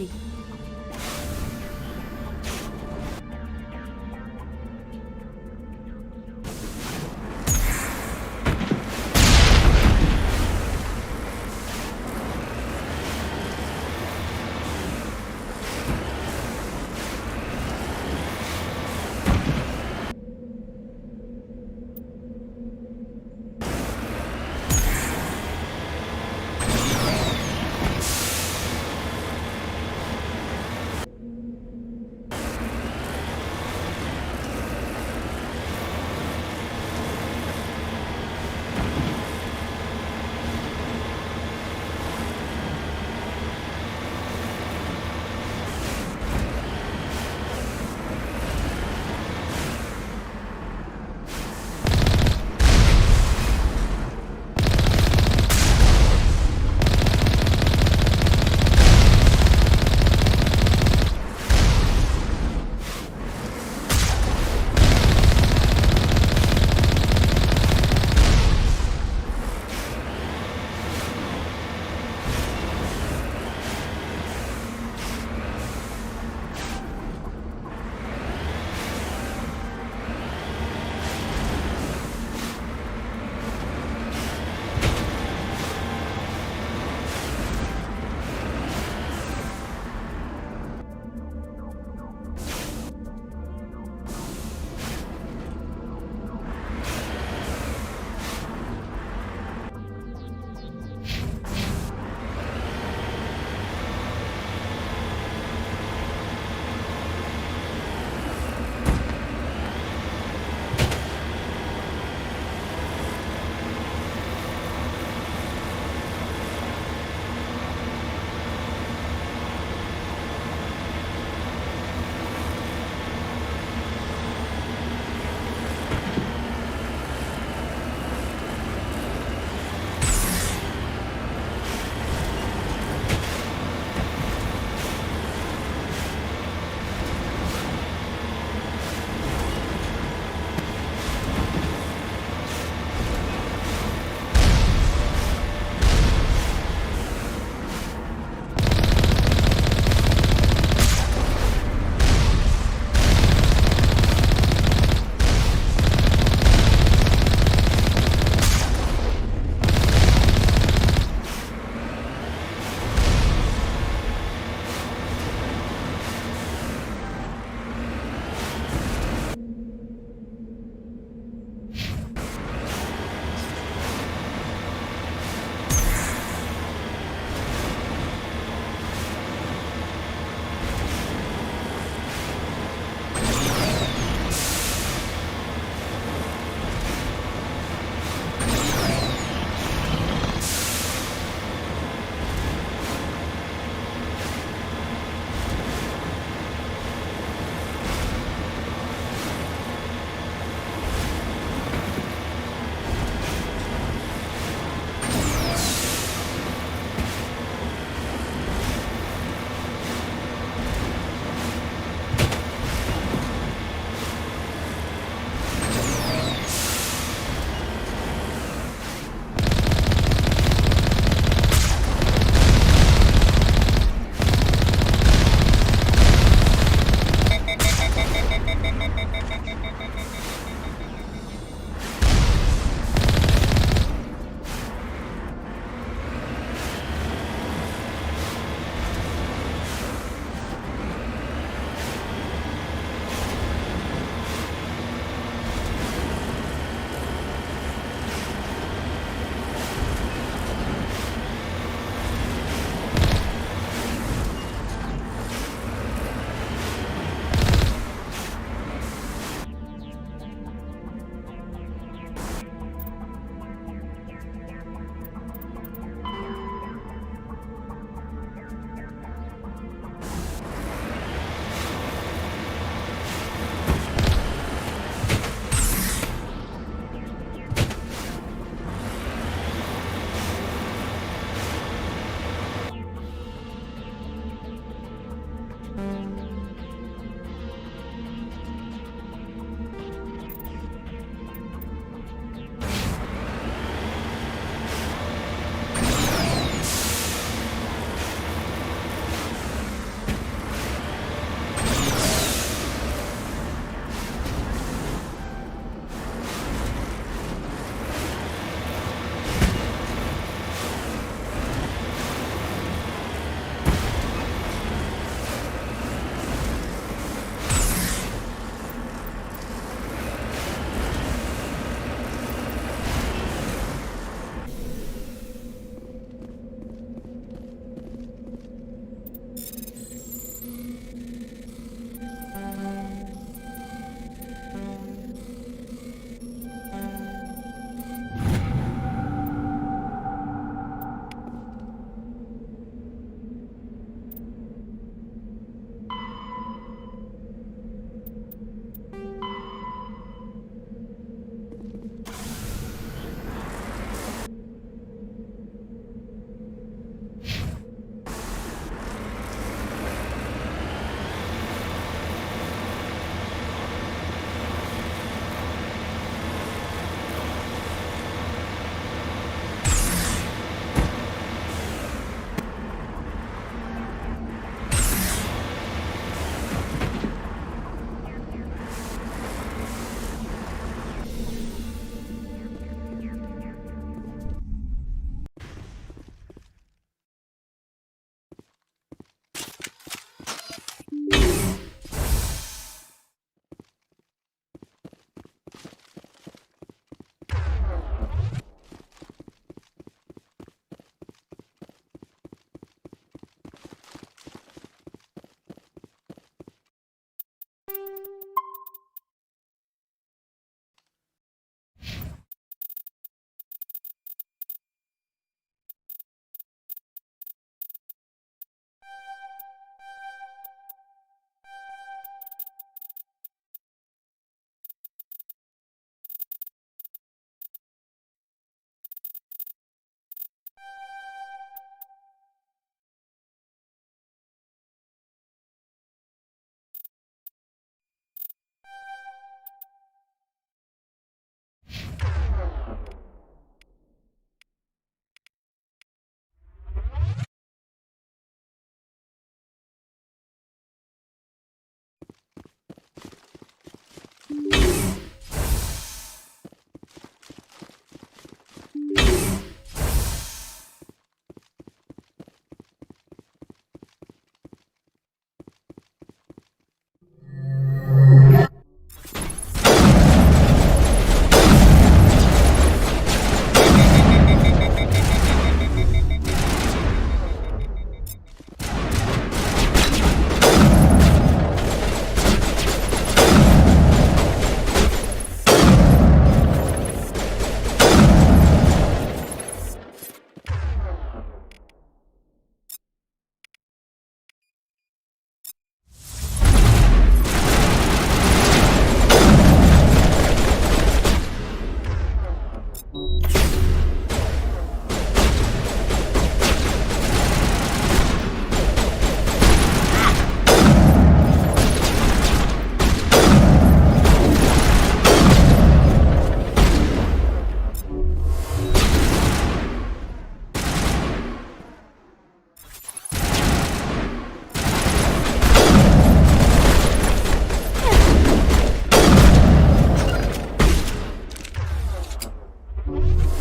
ready.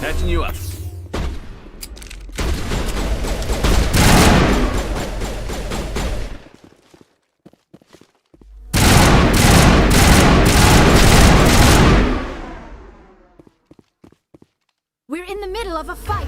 Patching you up. We're in the middle of a fight.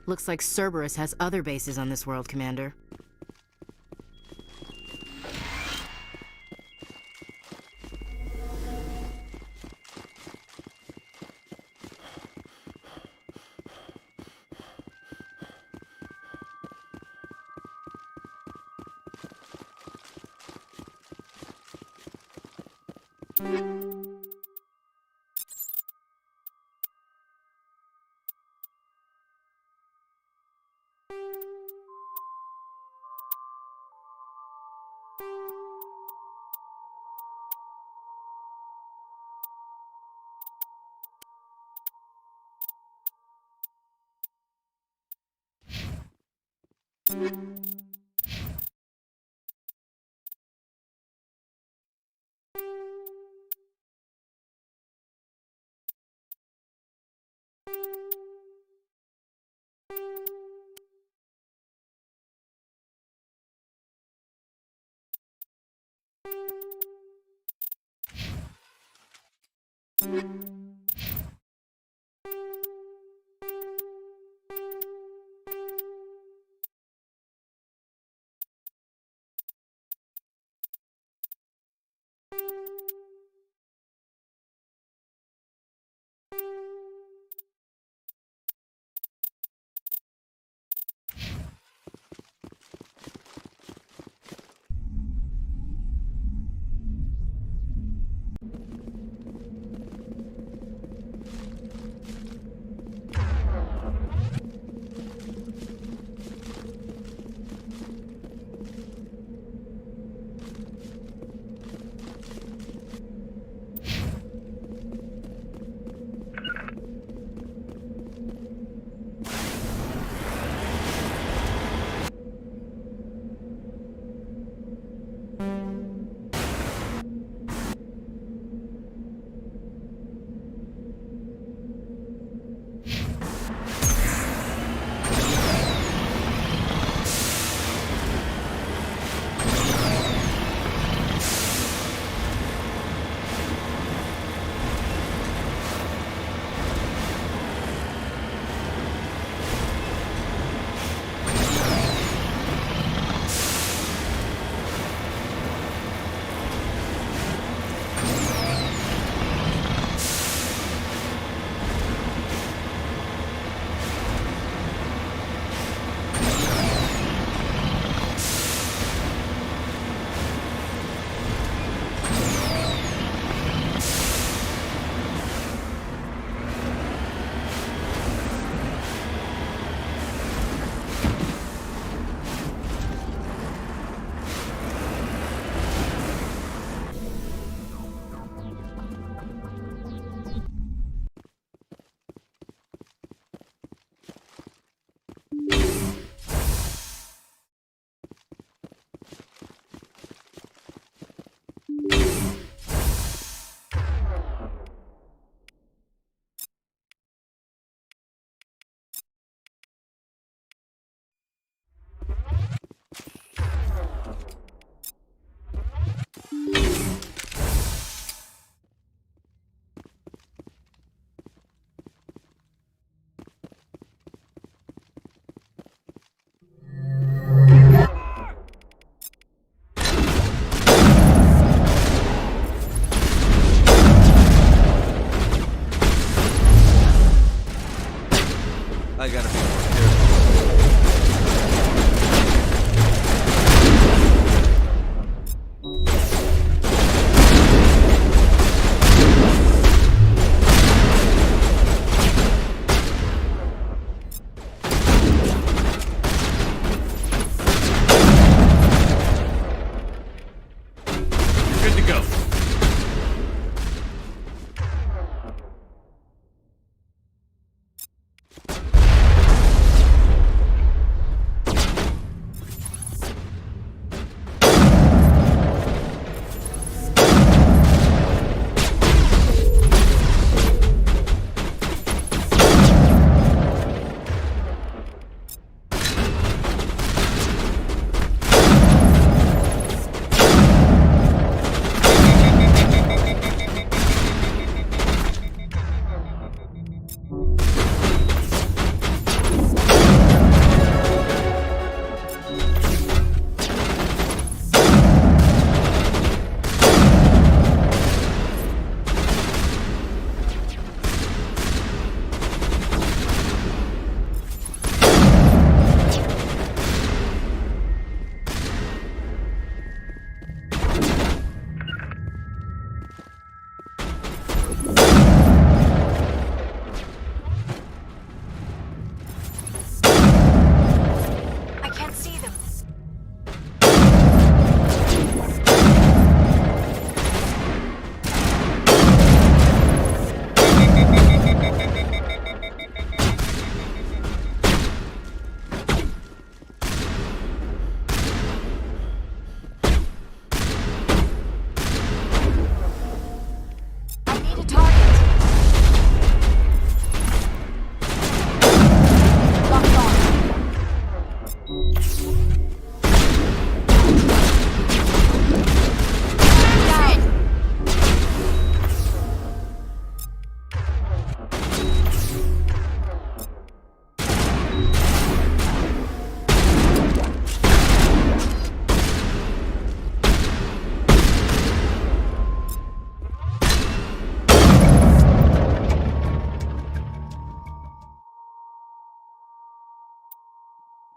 Looks like Cerberus has other bases on this world, Commander.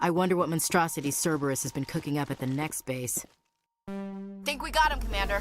I wonder what monstrosity Cerberus has been cooking up at the next base. Think we got him, Commander.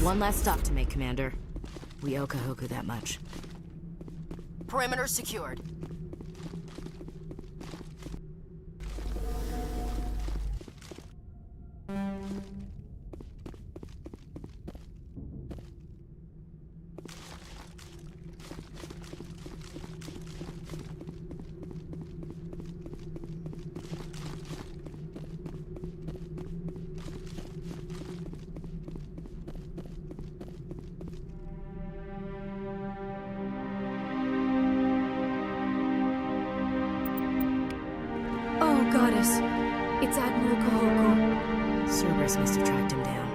One last stop to make, Commander. We owe Kahoku that much. Perimeter secured. Oh, Goddess. It's Admiral Kahoku. Cerberus must have tracked him down.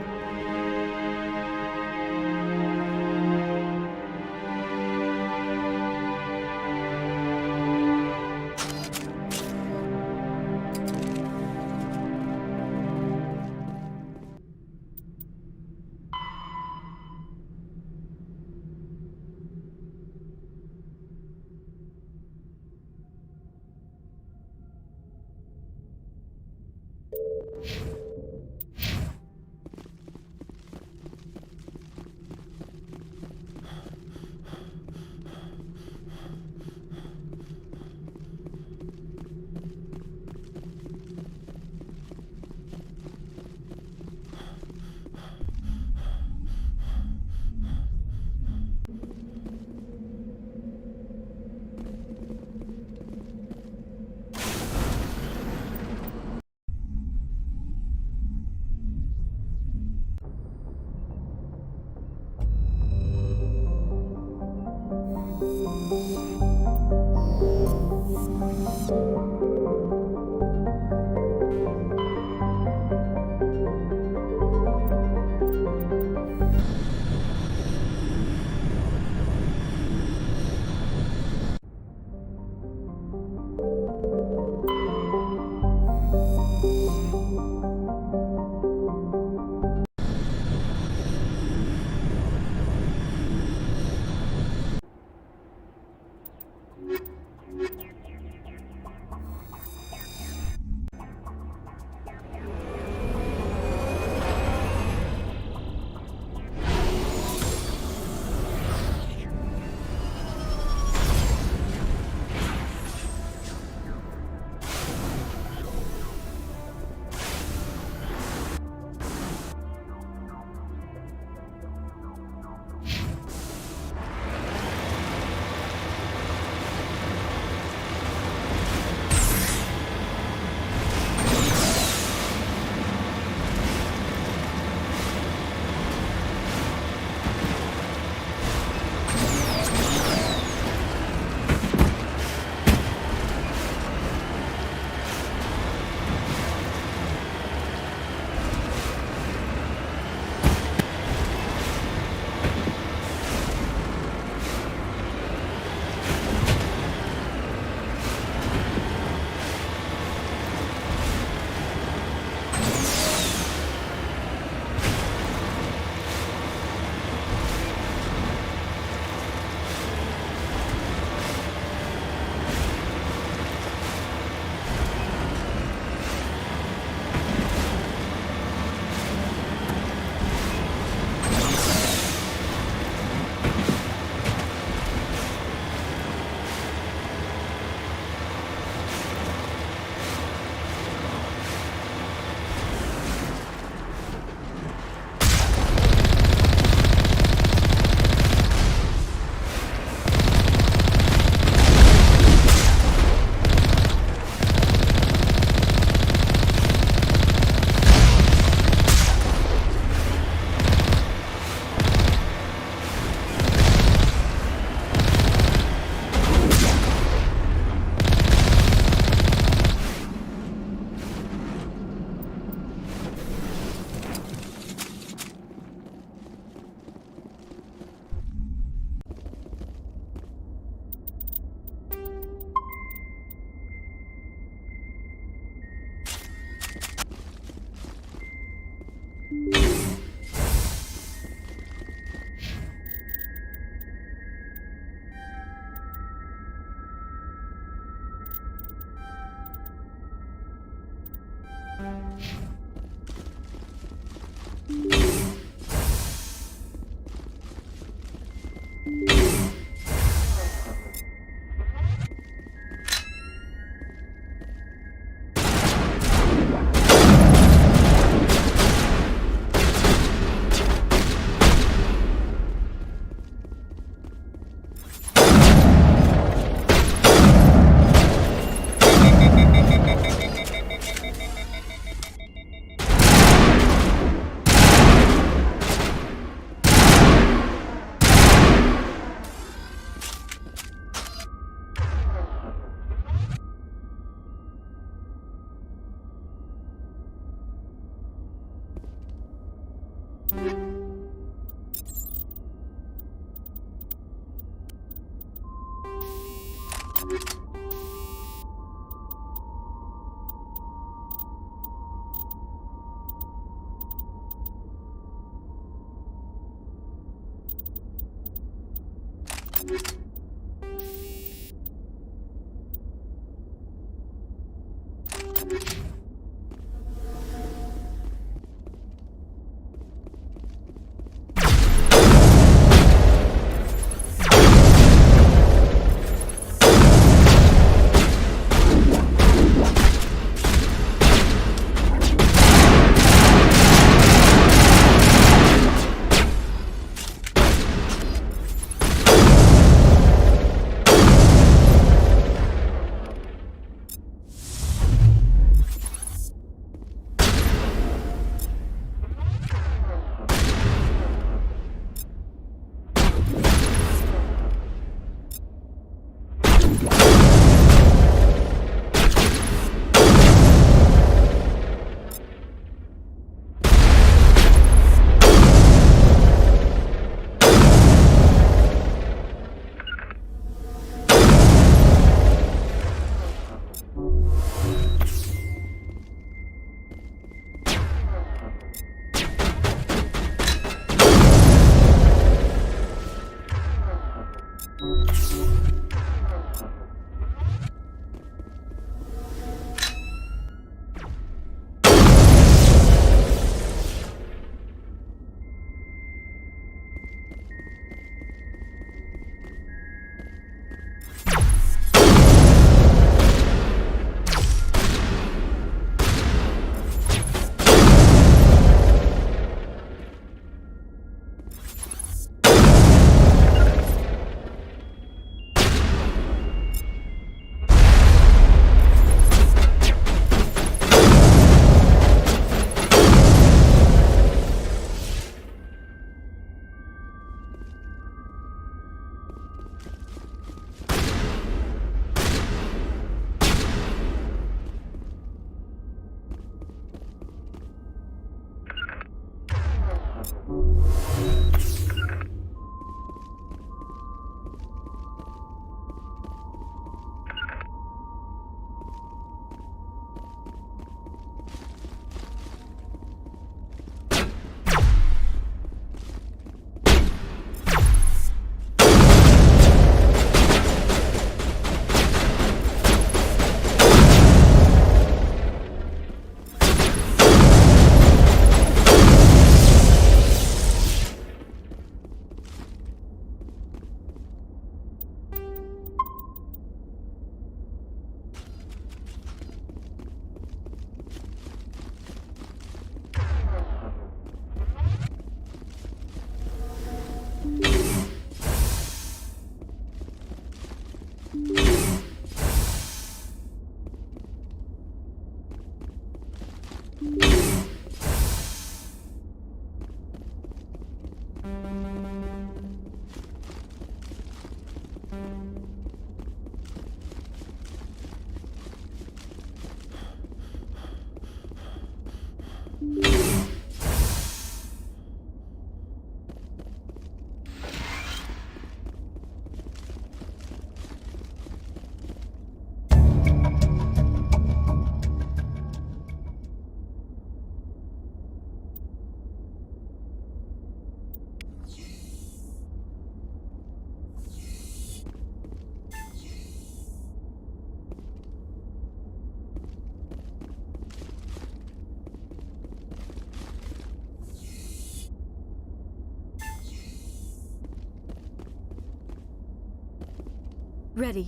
Ready.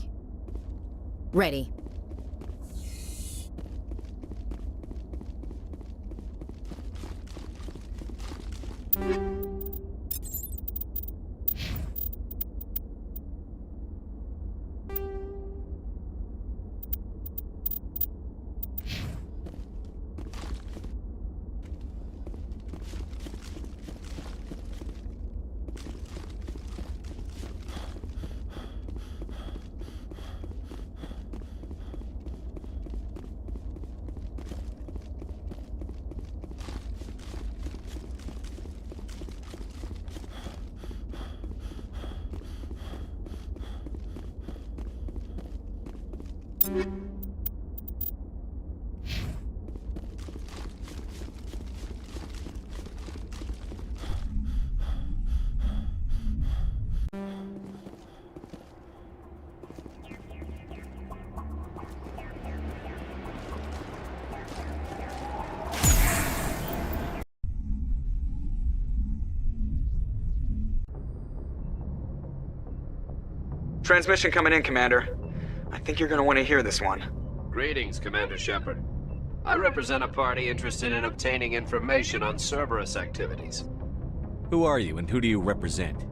Ready. Transmission coming in, Commander. I think you're gonna want to hear this one. Greetings, Commander Shepard. I represent a party interested in obtaining information on Cerberus activities. Who are you, and who do you represent?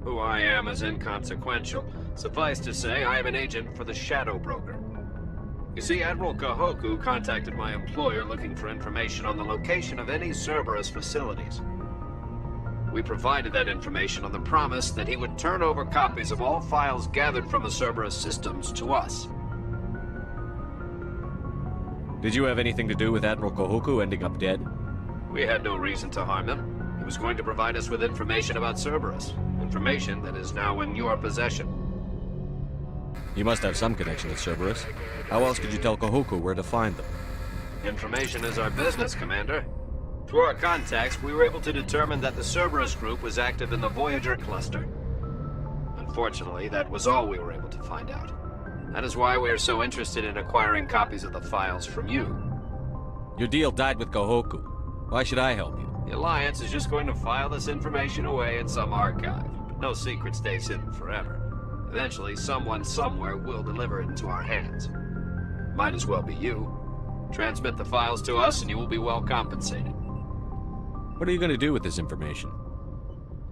Who I am is inconsequential. Suffice to say, I am an agent for the Shadow Broker. You see, Admiral Kahoku contacted my employer looking for information on the location of any Cerberus facilities. We provided that information on the promise that he would turn over copies of all files gathered from the Cerberus systems to us. Did you have anything to do with Admiral Kahoku ending up dead? We had no reason to harm him. He was going to provide us with information about Cerberus. Information that is now in your possession. You must have some connection with Cerberus. How else could you tell Kahoku where to find them? Information is our business, Commander. Through our contacts, we were able to determine that the Cerberus group was active in the Voyager cluster. Unfortunately, that was all we were able to find out. That is why we are so interested in acquiring copies of the files from you. Your deal died with Kahoku. Why should I help you? The Alliance is just going to file this information away in some archive. But no secret stays hidden forever. Eventually, someone somewhere will deliver it into our hands. Might as well be you. Transmit the files to us and you will be well compensated. What are you going to do with this information?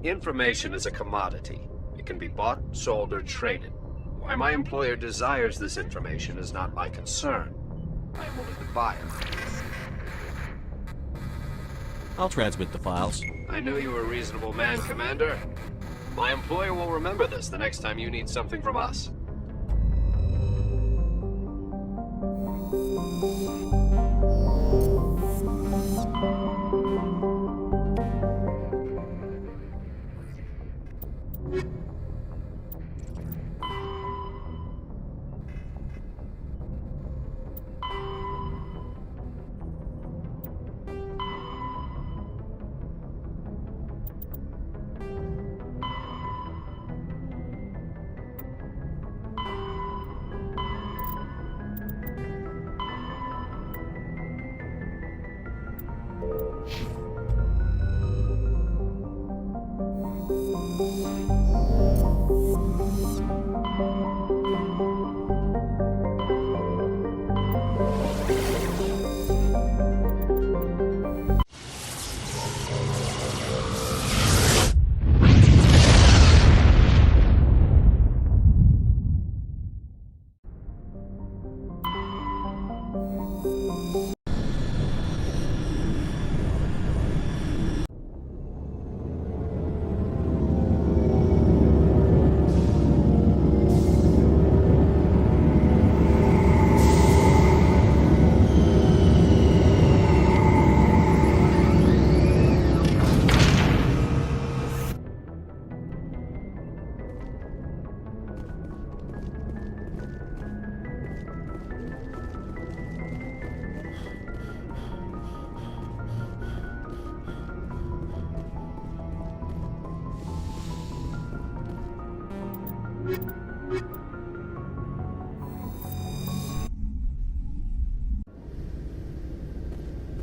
Information is a commodity. It can be bought, sold, or traded. Why my employer desires this information is not my concern. I am willing to buy it. I'll transmit the files. I knew you were a reasonable man, Commander. My employer will remember this the next time you need something from us.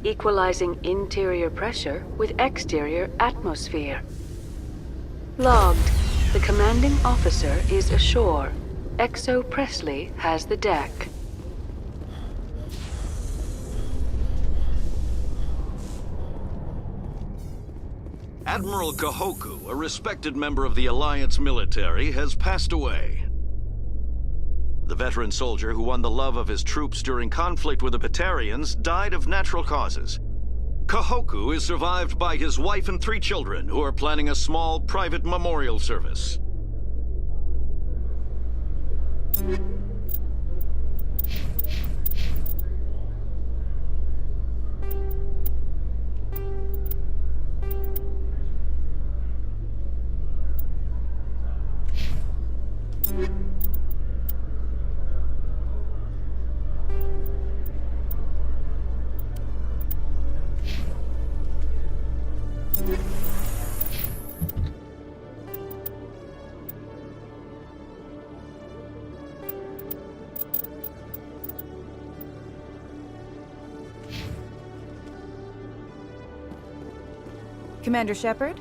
Equalizing interior pressure with exterior atmosphere. Logged. The commanding officer is ashore. XO Presley has the deck. Admiral Kahoku, a respected member of the Alliance military, has passed away. The veteran soldier who won the love of his troops during conflict with the Batarians died of natural causes. Kahoku is survived by his wife and 3 children, who are planning a small private memorial service. Commander Shepard?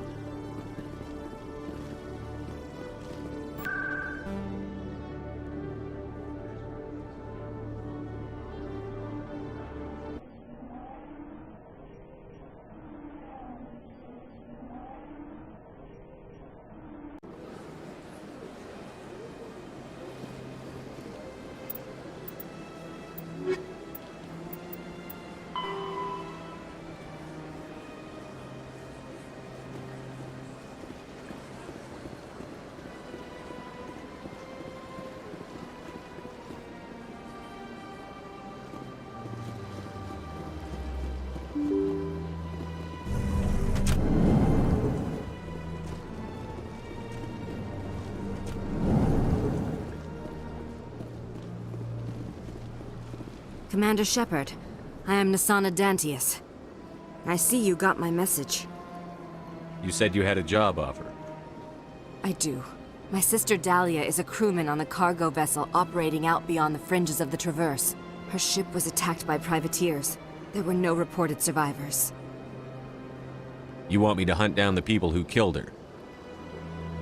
Commander Shepard, I am Nasana Dantius. I see you got my message. You said you had a job offer. I do. My sister Dahlia is a crewman on a cargo vessel operating out beyond the fringes of the Traverse. Her ship was attacked by privateers. There were no reported survivors. You want me to hunt down the people who killed her?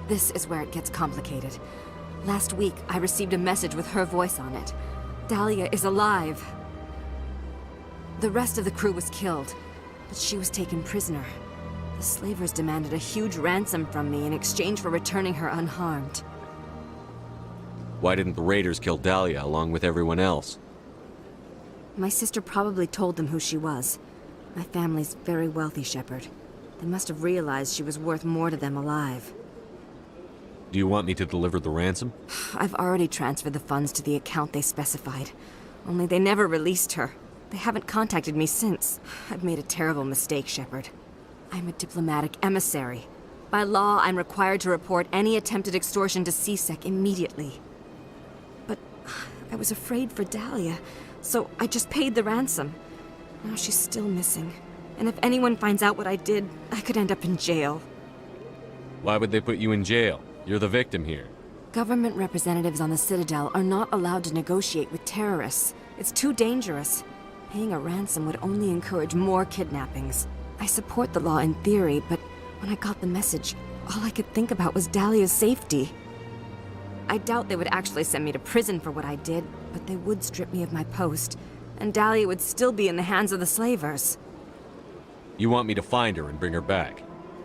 This is where it gets complicated. Last week, I received a message with her voice on it. Dahlia is alive. The rest of the crew was killed, but she was taken prisoner. The slavers demanded a huge ransom from me in exchange for returning her unharmed. Why didn't the raiders kill Dahlia along with everyone else? My sister probably told them who she was. My family's very wealthy, Shepard. They must have realized she was worth more to them alive. Do you want me to deliver the ransom? I've already transferred the funds to the account they specified. Only they never released her. They haven't contacted me since. I've made a terrible mistake, Shepard. I'm a diplomatic emissary. By law, I'm required to report any attempted extortion to C-Sec immediately. But I was afraid for Dahlia, so I just paid the ransom. Now she's still missing. And if anyone finds out what I did, I could end up in jail. Why would they put you in jail? You're the victim here. Government representatives on the Citadel are not allowed to negotiate with terrorists. It's too dangerous. Paying a ransom would only encourage more kidnappings. I support the law in theory, but when I got the message, all I could think about was Dahlia's safety. I doubt they would actually send me to prison for what I did, but they would strip me of my post, and Dahlia would still be in the hands of the slavers. You want me to find her and bring her back?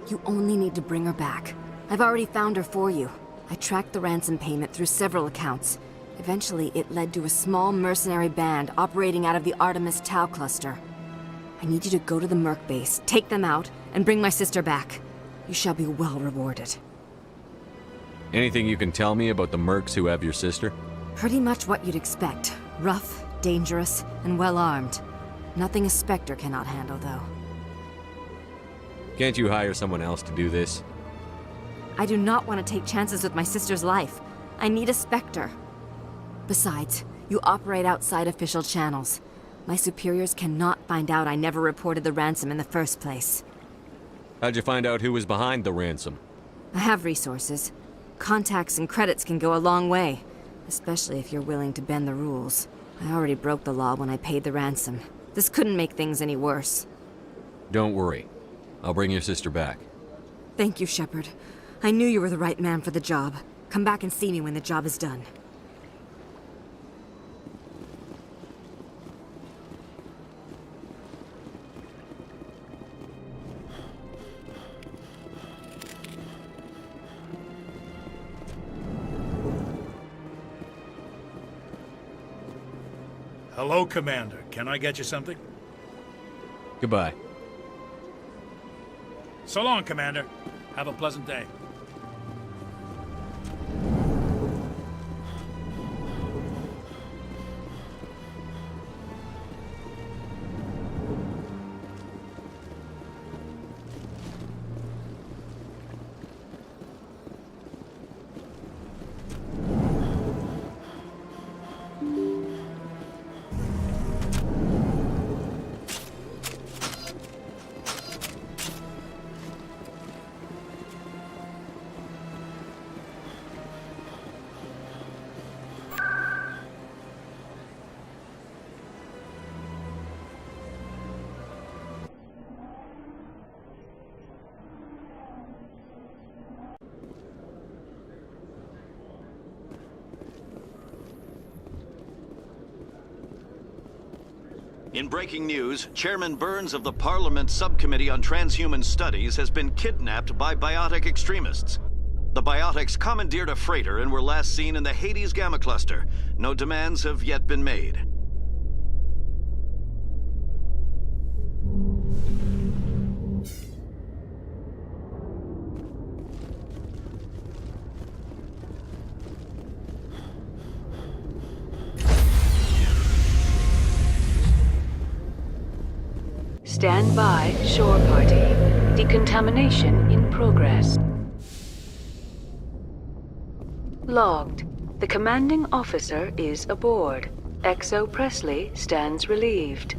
You only need to bring her back. I've already found her for you. I tracked the ransom payment through several accounts. Eventually, it led to a small mercenary band operating out of the Artemis Tau cluster. I need you to go to the Merc base, take them out, and bring my sister back. You shall be well rewarded. Anything you can tell me about the Mercs who have your sister? Pretty much what you'd expect. Rough, dangerous, and well-armed. Nothing a Spectre cannot handle, though. Can't you hire someone else to do this? I do not want to take chances with my sister's life. I need a Spectre. Besides, you operate outside official channels. My superiors cannot find out I never reported the ransom in the first place. How'd you find out who was behind the ransom? I have resources. Contacts and credits can go a long way, especially if you're willing to bend the rules. I already broke the law when I paid the ransom. This couldn't make things any worse. Don't worry. I'll bring your sister back. Thank you, Shepard. I knew you were the right man for the job. Come back and see me when the job is done. Hello, Commander. Can I get you something? Goodbye. So long, Commander. Have a pleasant day. In breaking news, Chairman Burns of the Parliament Subcommittee on Transhuman Studies has been kidnapped by biotic extremists. The biotics commandeered a freighter and were last seen in the Hades Gamma Cluster. No demands have yet been made. Stand by, shore party. Decontamination in progress. Logged. The commanding officer is aboard. XO Presley stands relieved.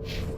You